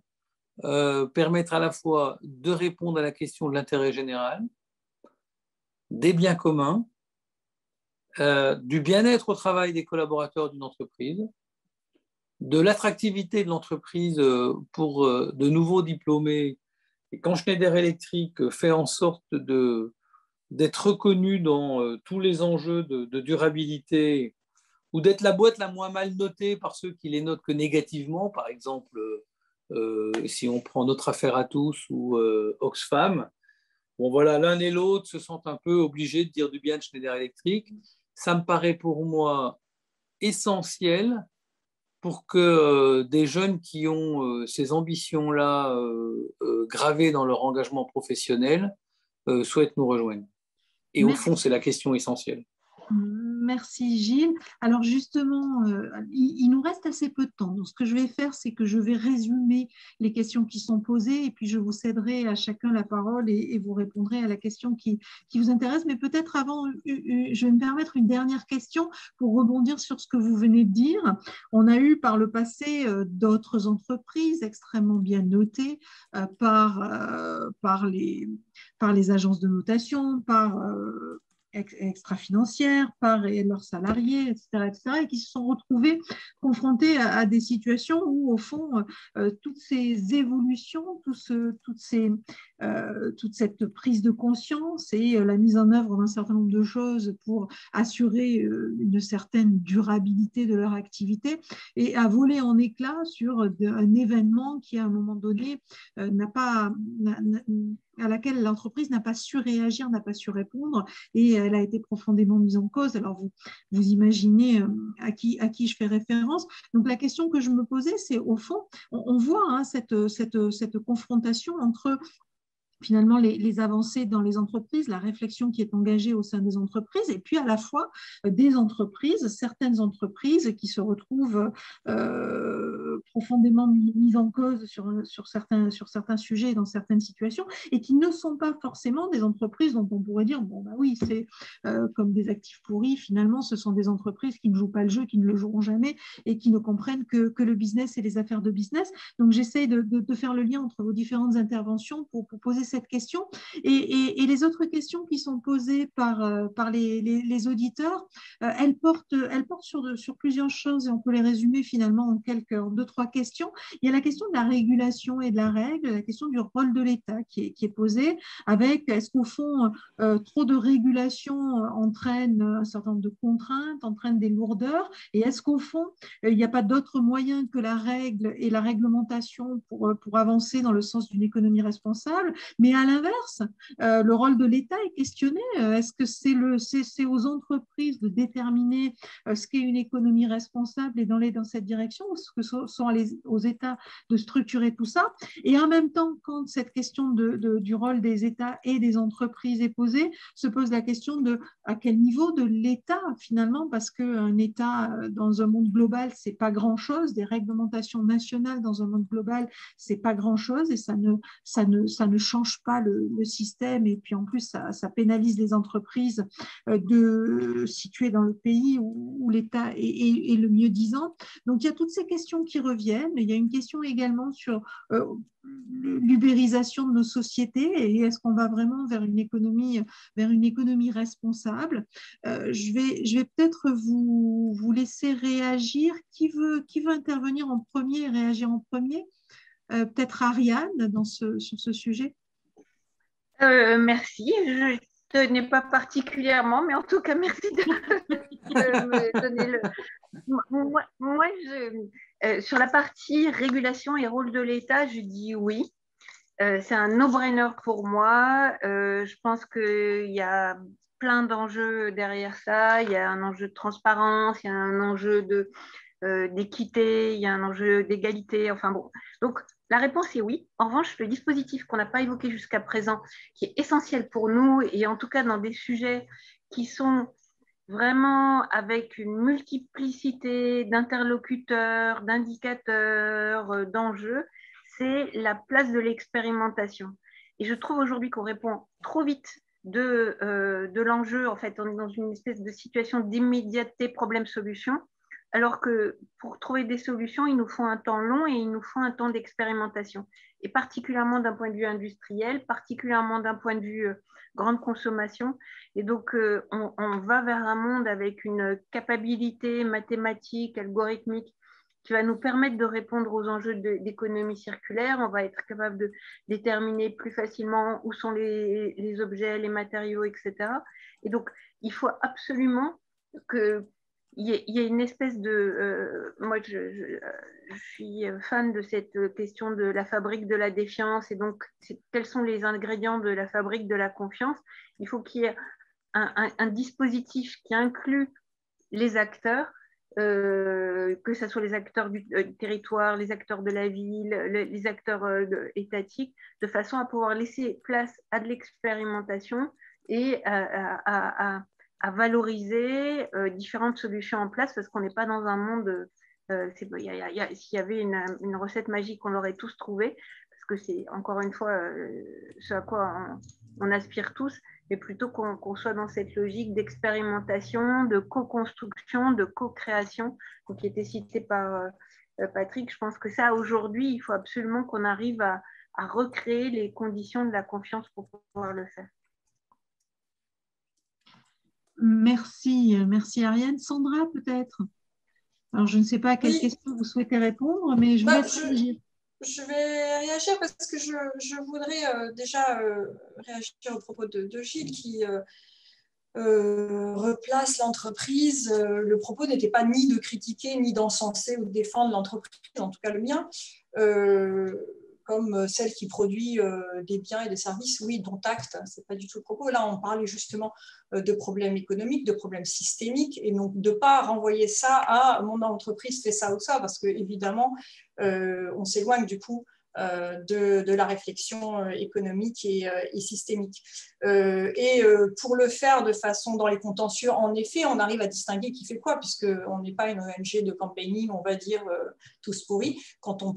S5: permettent à la fois de répondre à la question de l'intérêt général, des biens communs, du bien-être au travail des collaborateurs d'une entreprise, de l'attractivité de l'entreprise pour de nouveaux diplômés. Et quand Schneider Electric fait en sorte d'être reconnu dans tous les enjeux de durabilité ou d'être la boîte la moins mal notée par ceux qui les notent que négativement, par exemple, si on prend Notre Affaire à tous ou Oxfam, bon voilà, l'un et l'autre se sentent un peu obligés de dire du bien de Schneider Electric. Ça me paraît pour moi essentiel pour que des jeunes qui ont ces ambitions-là gravées dans leur engagement professionnel souhaitent nous rejoindre. Et au fond, c'est la question essentielle.
S1: Merci Gilles. Alors justement, il nous reste assez peu de temps. Donc ce que je vais faire, c'est que je vais résumer les questions qui sont posées et puis je vous céderai à chacun la parole et vous répondrez à la question qui vous intéresse. Mais peut-être avant, je vais me permettre une dernière question pour rebondir sur ce que vous venez de dire. On a eu par le passé d'autres entreprises extrêmement bien notées par les agences de notation, par extra-financières, par leurs salariés, etc., et qui se sont retrouvés confrontés à des situations où, au fond, toutes ces évolutions, toute cette prise de conscience et la mise en œuvre d'un certain nombre de choses pour assurer une certaine durabilité de leur activité, et a volé en éclats sur un événement qui, à un moment donné, à laquelle l'entreprise n'a pas su réagir, n'a pas su répondre, et elle a été profondément mise en cause. Alors, vous imaginez à qui je fais référence. Donc, la question que je me posais, c'est au fond, on voit cette confrontation entre finalement les avancées dans les entreprises, la réflexion qui est engagée au sein des entreprises, et puis à la fois des entreprises, certaines entreprises qui se retrouvent profondément mises en cause sur certains sujets, dans certaines situations, et qui ne sont pas forcément des entreprises dont on pourrait dire, bon, bah oui, c'est comme des actifs pourris, finalement, ce sont des entreprises qui ne jouent pas le jeu, qui ne le joueront jamais, et qui ne comprennent que le business et les affaires de business. Donc, j'essaye de faire le lien entre vos différentes interventions pour poser cette question. Et les autres questions qui sont posées par les auditeurs, elles portent sur plusieurs choses, et on peut les résumer finalement en deux, trois questions. Il y a la question de la régulation et de la règle, la question du rôle de l'État qui est posée, avec est-ce qu'au fond, trop de régulation entraîne un certain nombre de contraintes, entraîne des lourdeurs, et est-ce qu'au fond, il n'y a pas d'autre moyen que la règle et la réglementation pour avancer dans le sens d'une économie responsable? Mais à l'inverse, le rôle de l'État est questionné. Est-ce que c'est aux entreprises de déterminer ce qu'est une économie responsable et d'aller dans cette direction, ou est-ce que ce sont aux États de structurer tout ça? Et en même temps, quand cette question du rôle des États et des entreprises est posée, se pose la question de à quel niveau de l'État finalement, parce qu'un État dans un monde global, c'est pas grand-chose. Des réglementations nationales dans un monde global, c'est pas grand-chose, et ça ne change pas le système, et puis en plus ça pénalise les entreprises situées dans le pays où l'État est le mieux disant. Donc il y a toutes ces questions qui reviennent. Il y a une question également sur l'ubérisation de nos sociétés, et est-ce qu'on va vraiment vers une économie responsable? Je vais peut-être vous laisser réagir. Qui veut intervenir en premier et réagir en premier? Peut-être Ariane sur ce sujet.
S4: Merci. Je ne tenais pas particulièrement, mais en tout cas, merci de me donner le... Moi sur la partie régulation et rôle de l'État, je dis oui. C'est un no-brainer pour moi. Je pense qu'il y a plein d'enjeux derrière ça. Il y a un enjeu de transparence, il y a un enjeu d'équité, il y a un enjeu d'égalité. Enfin bon. Donc, la réponse est oui. En revanche, le dispositif qu'on n'a pas évoqué jusqu'à présent, qui est essentiel pour nous, et en tout cas dans des sujets qui sont vraiment avec une multiplicité d'interlocuteurs, d'indicateurs, d'enjeux, c'est la place de l'expérimentation. Et je trouve aujourd'hui qu'on répond trop vite de l'enjeu. En fait, on est dans une espèce de situation d'immédiateté problème-solution, alors que pour trouver des solutions, il nous faut un temps long et il nous faut un temps d'expérimentation. Et particulièrement d'un point de vue industriel, particulièrement d'un point de vue grande consommation. Et donc, on va vers un monde avec une capacité mathématique, algorithmique, qui va nous permettre de répondre aux enjeux d'économie circulaire. On va être capable de déterminer plus facilement où sont les objets, les matériaux, etc. Et donc, il faut absolument qu'il y ait une espèce de... moi, je suis fan de cette question de la fabrique de la défiance, et donc, quels sont les ingrédients de la fabrique de la confiance? Il faut qu'il y ait un dispositif qui inclut les acteurs, que ce soit les acteurs du territoire, les acteurs de la ville, les acteurs étatiques, de façon à pouvoir laisser place à de l'expérimentation et à valoriser différentes solutions en place, parce qu'on n'est pas dans un monde... s'il y avait une recette magique, on l'aurait tous trouvée, parce que c'est encore une fois ce à quoi on aspire tous, mais plutôt qu'on soit dans cette logique d'expérimentation, de co-construction, de co-création, qui était citée par Patrick. Je pense que ça, aujourd'hui, il faut absolument qu'on arrive à recréer les conditions de la confiance pour pouvoir le faire.
S1: Merci, merci Ariane. Sandra, peut-être? Alors, je ne sais pas à quelle question vous souhaitez répondre, mais je vous laisse réagir.
S3: Je vais réagir parce que je voudrais déjà réagir au propos de Gilles qui replace l'entreprise. Le propos n'était pas ni de critiquer, ni d'encenser ou de défendre l'entreprise, en tout cas le mien, comme celle qui produit des biens et des services, oui, dont acte, ce n'est pas du tout le propos. Là, on parlait justement de problèmes économiques, de problèmes systémiques, et donc de ne pas renvoyer ça à mon entreprise fait ça ou ça, parce qu'évidemment, on s'éloigne du coup de la réflexion économique et systémique. Pour le faire de façon dans les contentieux, en effet, on arrive à distinguer qui fait quoi, puisqu'on n'est pas une ONG de campaigning, on va dire tous pourris. Quand on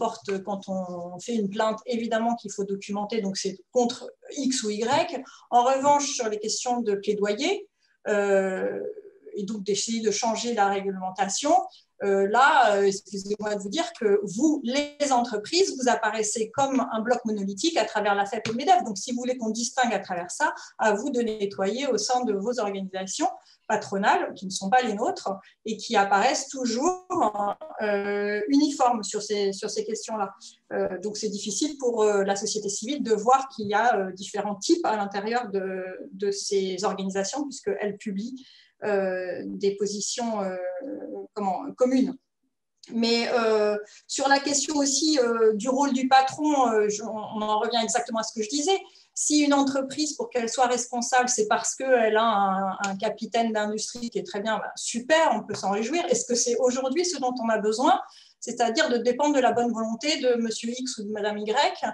S3: fait une plainte, évidemment qu'il faut documenter, donc c'est contre X ou Y. En revanche, sur les questions de plaidoyer, et donc d'essayer de changer la réglementation, excusez-moi de vous dire que vous, les entreprises, vous apparaissez comme un bloc monolithique à travers la FEP et le MEDEF. Donc, si vous voulez qu'on distingue à travers ça, à vous de nettoyer au sein de vos organisations patronales, qui ne sont pas les nôtres, et qui apparaissent toujours uniformes sur ces questions-là. Donc, c'est difficile pour la société civile de voir qu'il y a différents types à l'intérieur de ces organisations, puisqu'elles publient des positions communes. Mais sur la question aussi du rôle du patron, on en revient exactement à ce que je disais. Si une entreprise, pour qu'elle soit responsable, c'est parce qu'elle a un capitaine d'industrie qui est très bien, super, on peut s'en réjouir. Est-ce que c'est aujourd'hui ce dont on a besoin ? C'est-à-dire de dépendre de la bonne volonté de monsieur X ou de madame Y,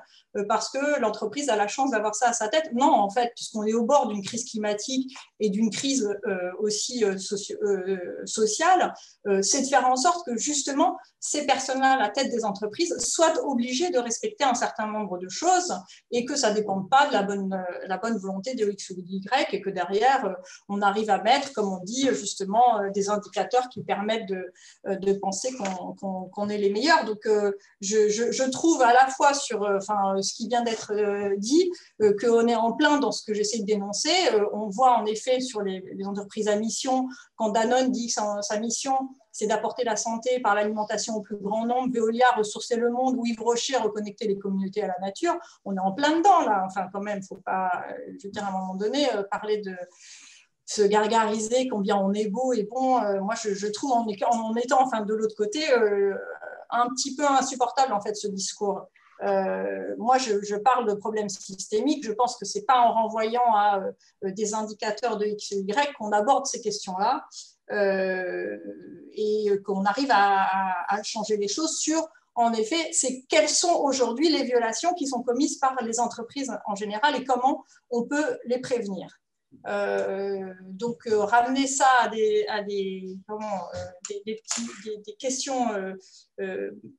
S3: parce que l'entreprise a la chance d'avoir ça à sa tête. Non, en fait, puisqu'on est au bord d'une crise climatique et d'une crise aussi sociale, c'est de faire en sorte que justement ces personnes-là à la tête des entreprises soient obligées de respecter un certain nombre de choses et que ça ne dépende pas de la bonne volonté de X ou de Y, et que derrière, on arrive à mettre, comme on dit, justement, des indicateurs qui permettent de penser qu'on est les meilleurs. Donc, je trouve à la fois sur ce qui vient d'être dit, qu'on est en plein dans ce que j'essaie de dénoncer. On voit en effet sur les entreprises à mission, quand Danone dit que sa mission, c'est d'apporter la santé par l'alimentation au plus grand nombre, Veolia, ressourcer le monde, ou Yves Rocher, reconnecter les communautés à la nature. On est en plein dedans, là. Enfin, quand même, il ne faut pas, je veux dire, à un moment donné, parler de se gargariser combien on est beau et bon. Moi, je trouve, en étant de l'autre côté, un petit peu insupportable, en fait, ce discours. Moi, je parle de problèmes systémiques. Je pense que ce n'est pas en renvoyant à des indicateurs de X et Y qu'on aborde ces questions-là et qu'on arrive à changer les choses sur, en effet, c'est quelles sont aujourd'hui les violations qui sont commises par les entreprises en général et comment on peut les prévenir. Donc, ramener ça à des questions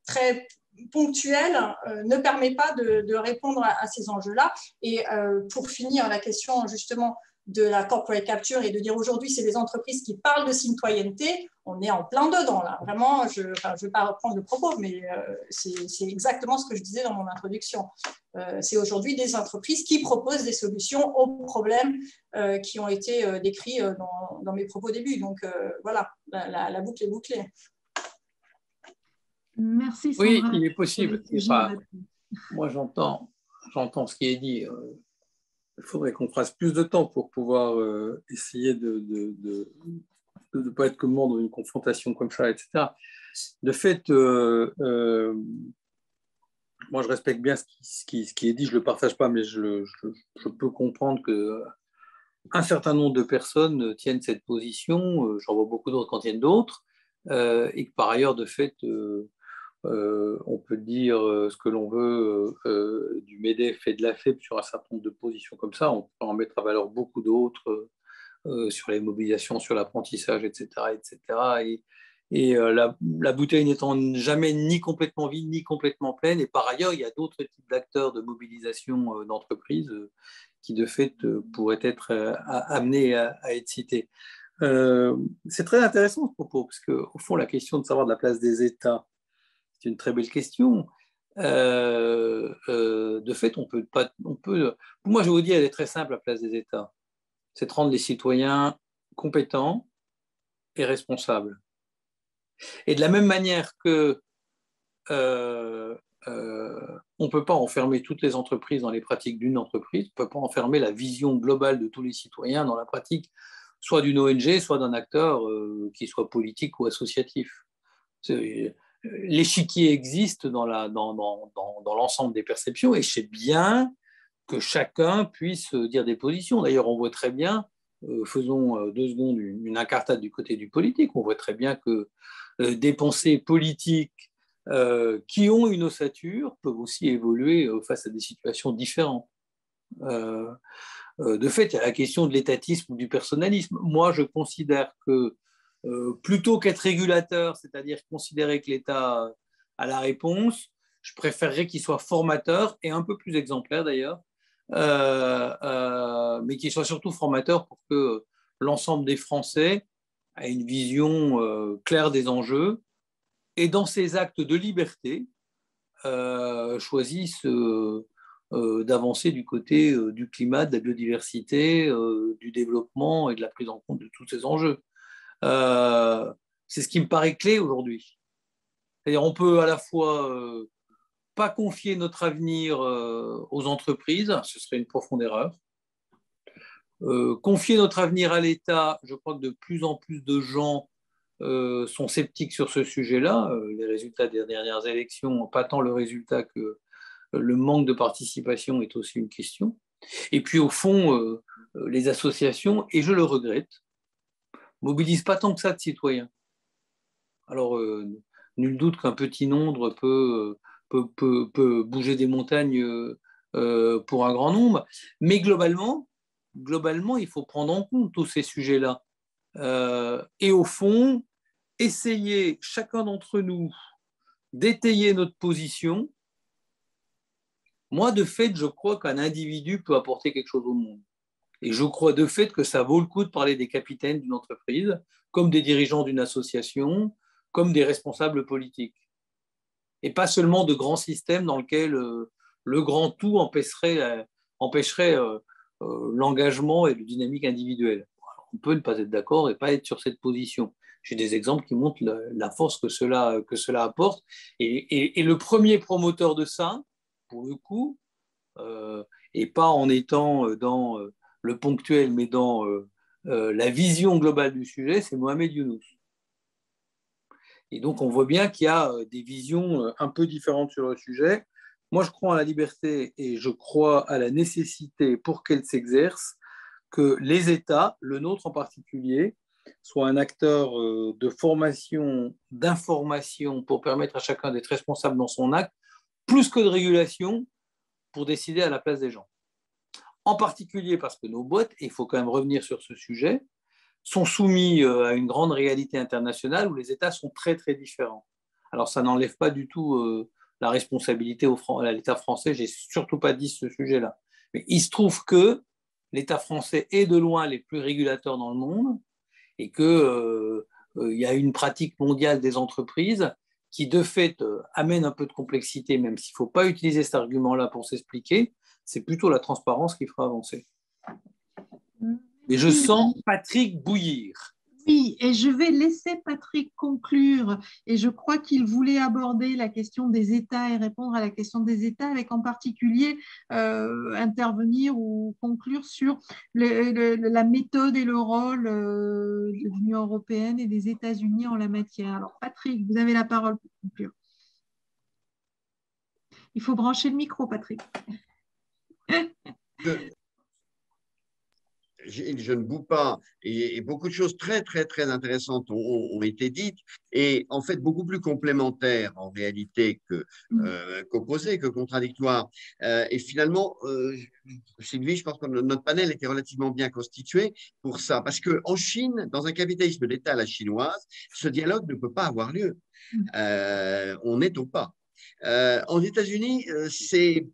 S3: très ponctuelles ne permet pas de répondre à ces enjeux-là. Et pour finir, la question justement de la corporate capture et de dire aujourd'hui c'est des entreprises qui parlent de citoyenneté, on est en plein dedans là. Vraiment, je ne vais pas reprendre le propos, mais c'est exactement ce que je disais dans mon introduction. C'est aujourd'hui des entreprises qui proposent des solutions aux problèmes qui ont été décrits dans mes propos au début. Donc voilà, la boucle est bouclée.
S1: Merci Sandra.
S5: Oui, il est possible. Moi, j'entends ce qui est dit. Il faudrait qu'on fasse plus de temps pour pouvoir essayer de ne pas être comment dans une confrontation comme ça, etc. De fait, moi, je respecte bien ce qui est dit, je ne le partage pas, mais je peux comprendre qu'un certain nombre de personnes tiennent cette position, j'en vois beaucoup d'autres qui en tiennent d'autres, et que par ailleurs, de fait, on peut dire ce que l'on veut du MEDEF et de la FEP sur un certain nombre de positions comme ça, on peut en mettre à valeur beaucoup d'autres sur les mobilisations, sur l'apprentissage, etc. Et la bouteille n'étant jamais ni complètement vide, ni complètement pleine. Et par ailleurs, il y a d'autres types d'acteurs de mobilisation d'entreprises qui, de fait, pourraient être amenés à être cités. C'est très intéressant ce propos, parce qu'au fond, la question de savoir de la place des États, c'est une très belle question. De fait, on peut. Moi, je vous dis, elle est très simple, la place des États. C'est de rendre les citoyens compétent et responsable. Et de la même manière que on ne peut pas enfermer toutes les entreprises dans les pratiques d'une entreprise, on ne peut pas enfermer la vision globale de tous les citoyens dans la pratique soit d'une ONG, soit d'un acteur qui soit politique ou associatif. L'échiquier existe dans l'ensemble des perceptions et c'est bien que chacun puisse dire des positions. D'ailleurs, on voit très bien, faisons 2 secondes une incartade du côté du politique, on voit très bien que des pensées politiques qui ont une ossature peuvent aussi évoluer face à des situations différentes. De fait, il y a la question de l'étatisme ou du personnalisme. Moi, je considère que plutôt qu'être régulateur, c'est-à-dire considérer que l'État a la réponse, je préférerais qu'il soit formateur et un peu plus exemplaire d'ailleurs, mais qu'il soit surtout formateur pour que l'ensemble des Français ait une vision claire des enjeux et dans ses actes de liberté choisissent d'avancer du côté du climat, de la biodiversité, du développement et de la prise en compte de tous ces enjeux. C'est ce qui me paraît clé aujourd'hui. C'est-à-dire on peut à la fois pas confier notre avenir aux entreprises, ce serait une profonde erreur. Confier notre avenir à l'État, je crois que de plus en plus de gens sont sceptiques sur ce sujet-là. Les résultats des dernières élections, pas tant le résultat que le manque de participation est aussi une question. Et puis au fond, les associations, et je le regrette, mobilisent pas tant que ça de citoyens. Alors, nul doute qu'un petit nombre peut bouger des montagnes pour un grand nombre, mais globalement, il faut prendre en compte tous ces sujets-là. Et au fond, essayer, chacun d'entre nous, d'étayer notre position. Moi, de fait, je crois qu'un individu peut apporter quelque chose au monde. Et je crois de fait que ça vaut le coup de parler des capitaines d'une entreprise, comme des dirigeants d'une association, comme des responsables politiques. Et pas seulement de grands systèmes dans lesquels le grand tout empêcherait l'engagement et le dynamique individuel. On peut ne pas être d'accord et pas être sur cette position. J'ai des exemples qui montrent la force que cela apporte. Et le premier promoteur de ça, pour le coup, et pas en étant dans le ponctuel, mais dans la vision globale du sujet, c'est Mohamed Younous. Et donc, on voit bien qu'il y a des visions un peu différentes sur le sujet. Moi, je crois à la liberté et je crois à la nécessité pour qu'elle s'exerce que les États, le nôtre en particulier, soient un acteur de formation, d'information pour permettre à chacun d'être responsable dans son acte, plus que de régulation pour décider à la place des gens. En particulier parce que nos boîtes, et il faut quand même revenir sur ce sujet, sont soumis à une grande réalité internationale où les États sont très, très différents. Alors, ça n'enlève pas du tout la responsabilité à l'État français, je n'ai surtout pas dit ce sujet-là. Mais il se trouve que l'État français est de loin les plus régulateurs dans le monde et qu'il y a une pratique mondiale des entreprises qui, de fait, amène un peu de complexité, même s'il ne faut pas utiliser cet argument-là pour s'expliquer, c'est plutôt la transparence qui fera avancer. Et je sens Patrick bouillir.
S1: Oui, et je vais laisser Patrick conclure. Et je crois qu'il voulait aborder la question des États et répondre à la question des États, avec en particulier intervenir ou conclure sur la méthode et le rôle de l'Union européenne et des États-Unis en la matière. Alors, Patrick, vous avez la parole pour conclure. Il faut brancher le micro, Patrick.
S2: Je ne boue pas, et beaucoup de choses très, très, très intéressantes ont été dites, et en fait beaucoup plus complémentaires en réalité qu'opposées, que contradictoires. Et finalement, Sylvie, je pense que notre panel était relativement bien constitué pour ça, parce qu'en Chine, dans un capitalisme d'État à la chinoise, ce dialogue ne peut pas avoir lieu. On est au pas. En États-Unis, c'est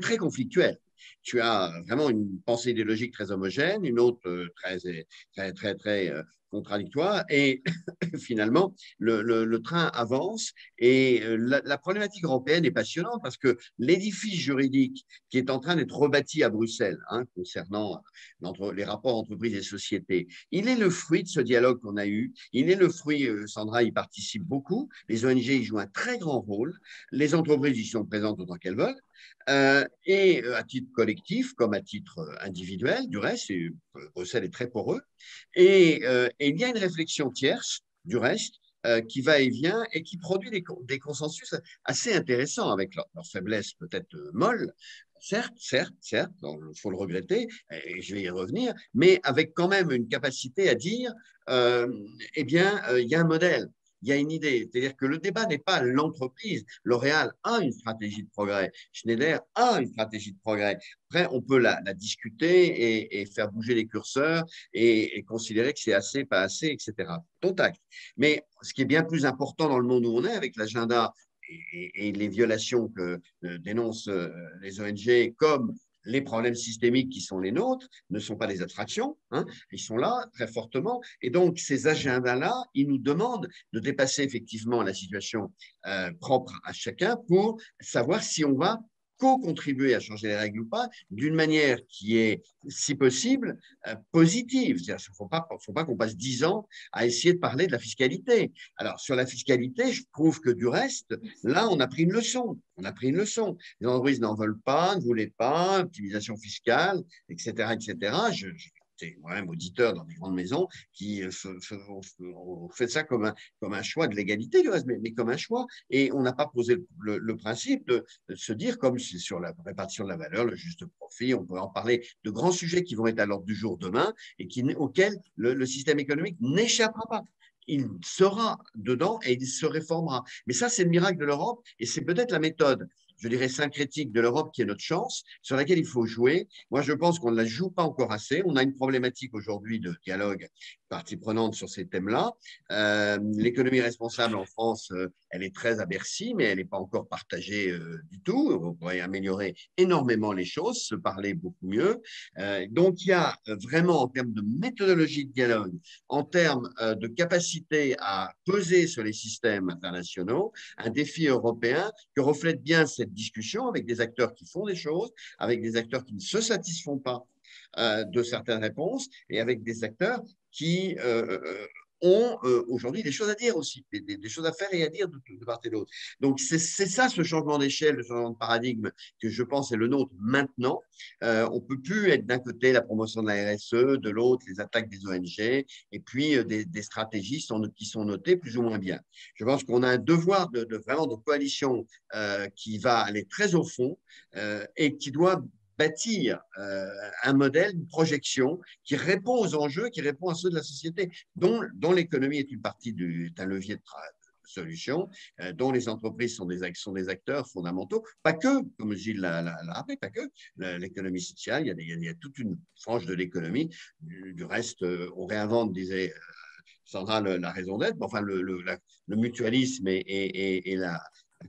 S2: très conflictuel. Tu as vraiment une pensée idéologique très homogène, une autre très contradictoires et finalement, le train avance et la problématique européenne est passionnante parce que l'édifice juridique qui est en train d'être rebâti à Bruxelles concernant les rapports entreprises et sociétés, il est le fruit de ce dialogue qu'on a eu, il est le fruit, Sandra y participe beaucoup, les ONG y jouent un très grand rôle, les entreprises y sont présentes autant qu'elles veulent, et à titre collectif comme à titre individuel, du reste, Bruxelles est très poreux, et il y a une réflexion tierce, du reste, qui va et vient et qui produit des consensus assez intéressants avec leur faiblesse peut-être molle. Certes, il faut le regretter, et je vais y revenir, mais avec quand même une capacité à dire, eh bien, il y a un modèle. Il y a une idée, c'est-à-dire que le débat n'est pas l'entreprise. L'Oréal a une stratégie de progrès, Schneider a une stratégie de progrès. Après, on peut la discuter et faire bouger les curseurs et considérer que c'est assez, pas assez, etc. Dont acte. Mais ce qui est bien plus important dans le monde où on est, avec l'agenda et les violations que dénoncent les ONG, comme les problèmes systémiques qui sont les nôtres ne sont pas des abstractions, ils sont là très fortement. Et donc, ces agendas-là, ils nous demandent de dépasser effectivement la situation propre à chacun pour savoir si on va co-contribuer à changer les règles ou pas, d'une manière qui est, si possible, positive. Il ne faut pas qu'on passe 10 ans à essayer de parler de la fiscalité. Alors, sur la fiscalité, je trouve que du reste, là, on a pris une leçon. Les entreprises n'en veulent pas, ne voulaient pas, optimisation fiscale, etc., etc. C'est moi-même auditeur dans des grandes maisons qui ont fait ça comme un choix de l'égalité, du reste, mais comme un choix. Et on n'a pas posé le principe de se dire, comme c'est sur la répartition de la valeur, le juste profit, on pourrait en parler de grands sujets qui vont être à l'ordre du jour demain et auxquels le système économique n'échappera pas. Il sera dedans et il se réformera. Mais ça, c'est le miracle de l'Europe et c'est peut-être la méthode, je dirais, syncrétique de l'Europe qui est notre chance, sur laquelle il faut jouer. Moi, je pense qu'on ne la joue pas encore assez. On a une problématique aujourd'hui de dialogue partie prenante sur ces thèmes-là. L'économie responsable en France, elle est très à Bercy, mais elle n'est pas encore partagée du tout. On pourrait améliorer énormément les choses, se parler beaucoup mieux. Donc, il y a vraiment, en termes de méthodologie de dialogue, en termes de capacité à peser sur les systèmes internationaux, un défi européen que reflète bien cette discussion avec des acteurs qui font des choses, avec des acteurs qui ne se satisfont pas de certaines réponses et avec des acteurs qui ont aujourd'hui des choses à dire aussi, des choses à faire et à dire de part et d'autre. Donc, c'est ça ce changement d'échelle, le changement de paradigme que je pense est le nôtre maintenant. On ne peut plus être d'un côté la promotion de la RSE, de l'autre les attaques des ONG et puis des stratégies qui sont notées plus ou moins bien. Je pense qu'on a un devoir vraiment de coalition qui va aller très au fond et qui doit bâtir un modèle, une projection qui répond aux enjeux, qui répond à ceux de la société, dont l'économie est une partie est un levier de solution, dont les entreprises sont des acteurs fondamentaux, pas que, comme Gilles l'a rappelé, pas que l'économie sociale, il y a toute une frange de l'économie. Du reste, on réinvente, disait Sandra, la raison d'être, enfin le mutualisme et la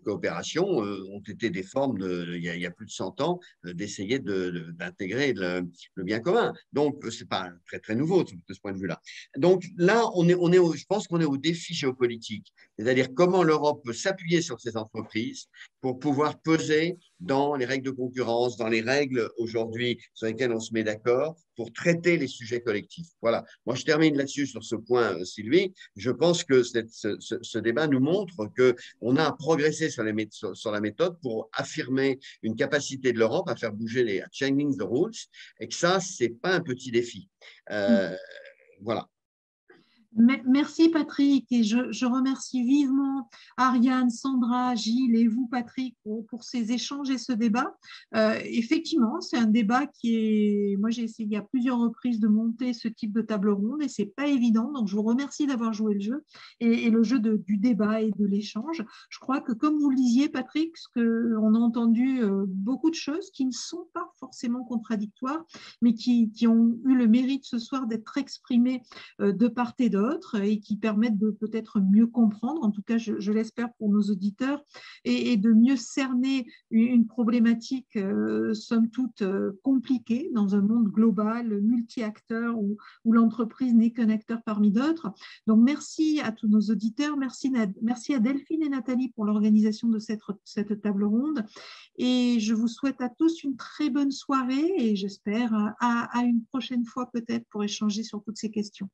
S2: coopération ont été des formes, il y a plus de 100 ans, d'essayer d'intégrer le bien commun. Donc, ce n'est pas très, très nouveau de ce point de vue-là. Donc là, je pense qu'on est au défi géopolitique, c'est-à-dire comment l'Europe peut s'appuyer sur ces entreprises pour pouvoir peser dans les règles de concurrence, dans les règles aujourd'hui sur lesquelles on se met d'accord pour traiter les sujets collectifs. Voilà. Moi, je termine là-dessus sur ce point, Sylvie. Je pense que ce débat nous montre qu'on a progressé sur la méthode pour affirmer une capacité de l'Europe à faire bouger à changing the rules et que ça, ce n'est pas un petit défi. Voilà.
S1: Merci Patrick et je remercie vivement Ariane, Sandra, Gilles et vous Patrick pour ces échanges et ce débat. Effectivement, c'est un débat moi j'ai essayé à plusieurs reprises de monter ce type de table ronde et c'est pas évident, donc je vous remercie d'avoir joué le jeu et le jeu du débat et de l'échange. Je crois que comme vous le disiez Patrick, on a entendu beaucoup de choses qui ne sont pas forcément contradictoires mais qui ont eu le mérite ce soir d'être exprimées de part et d'autre. d'autres et qui permettent de peut-être mieux comprendre, en tout cas je l'espère pour nos auditeurs, et de mieux cerner une problématique somme toute compliquée dans un monde global, multi-acteurs où l'entreprise n'est qu'un acteur parmi d'autres. Donc merci à tous nos auditeurs, merci à Delphine et Nathalie pour l'organisation de cette table ronde et je vous souhaite à tous une très bonne soirée et j'espère à une prochaine fois peut-être pour échanger sur toutes ces questions.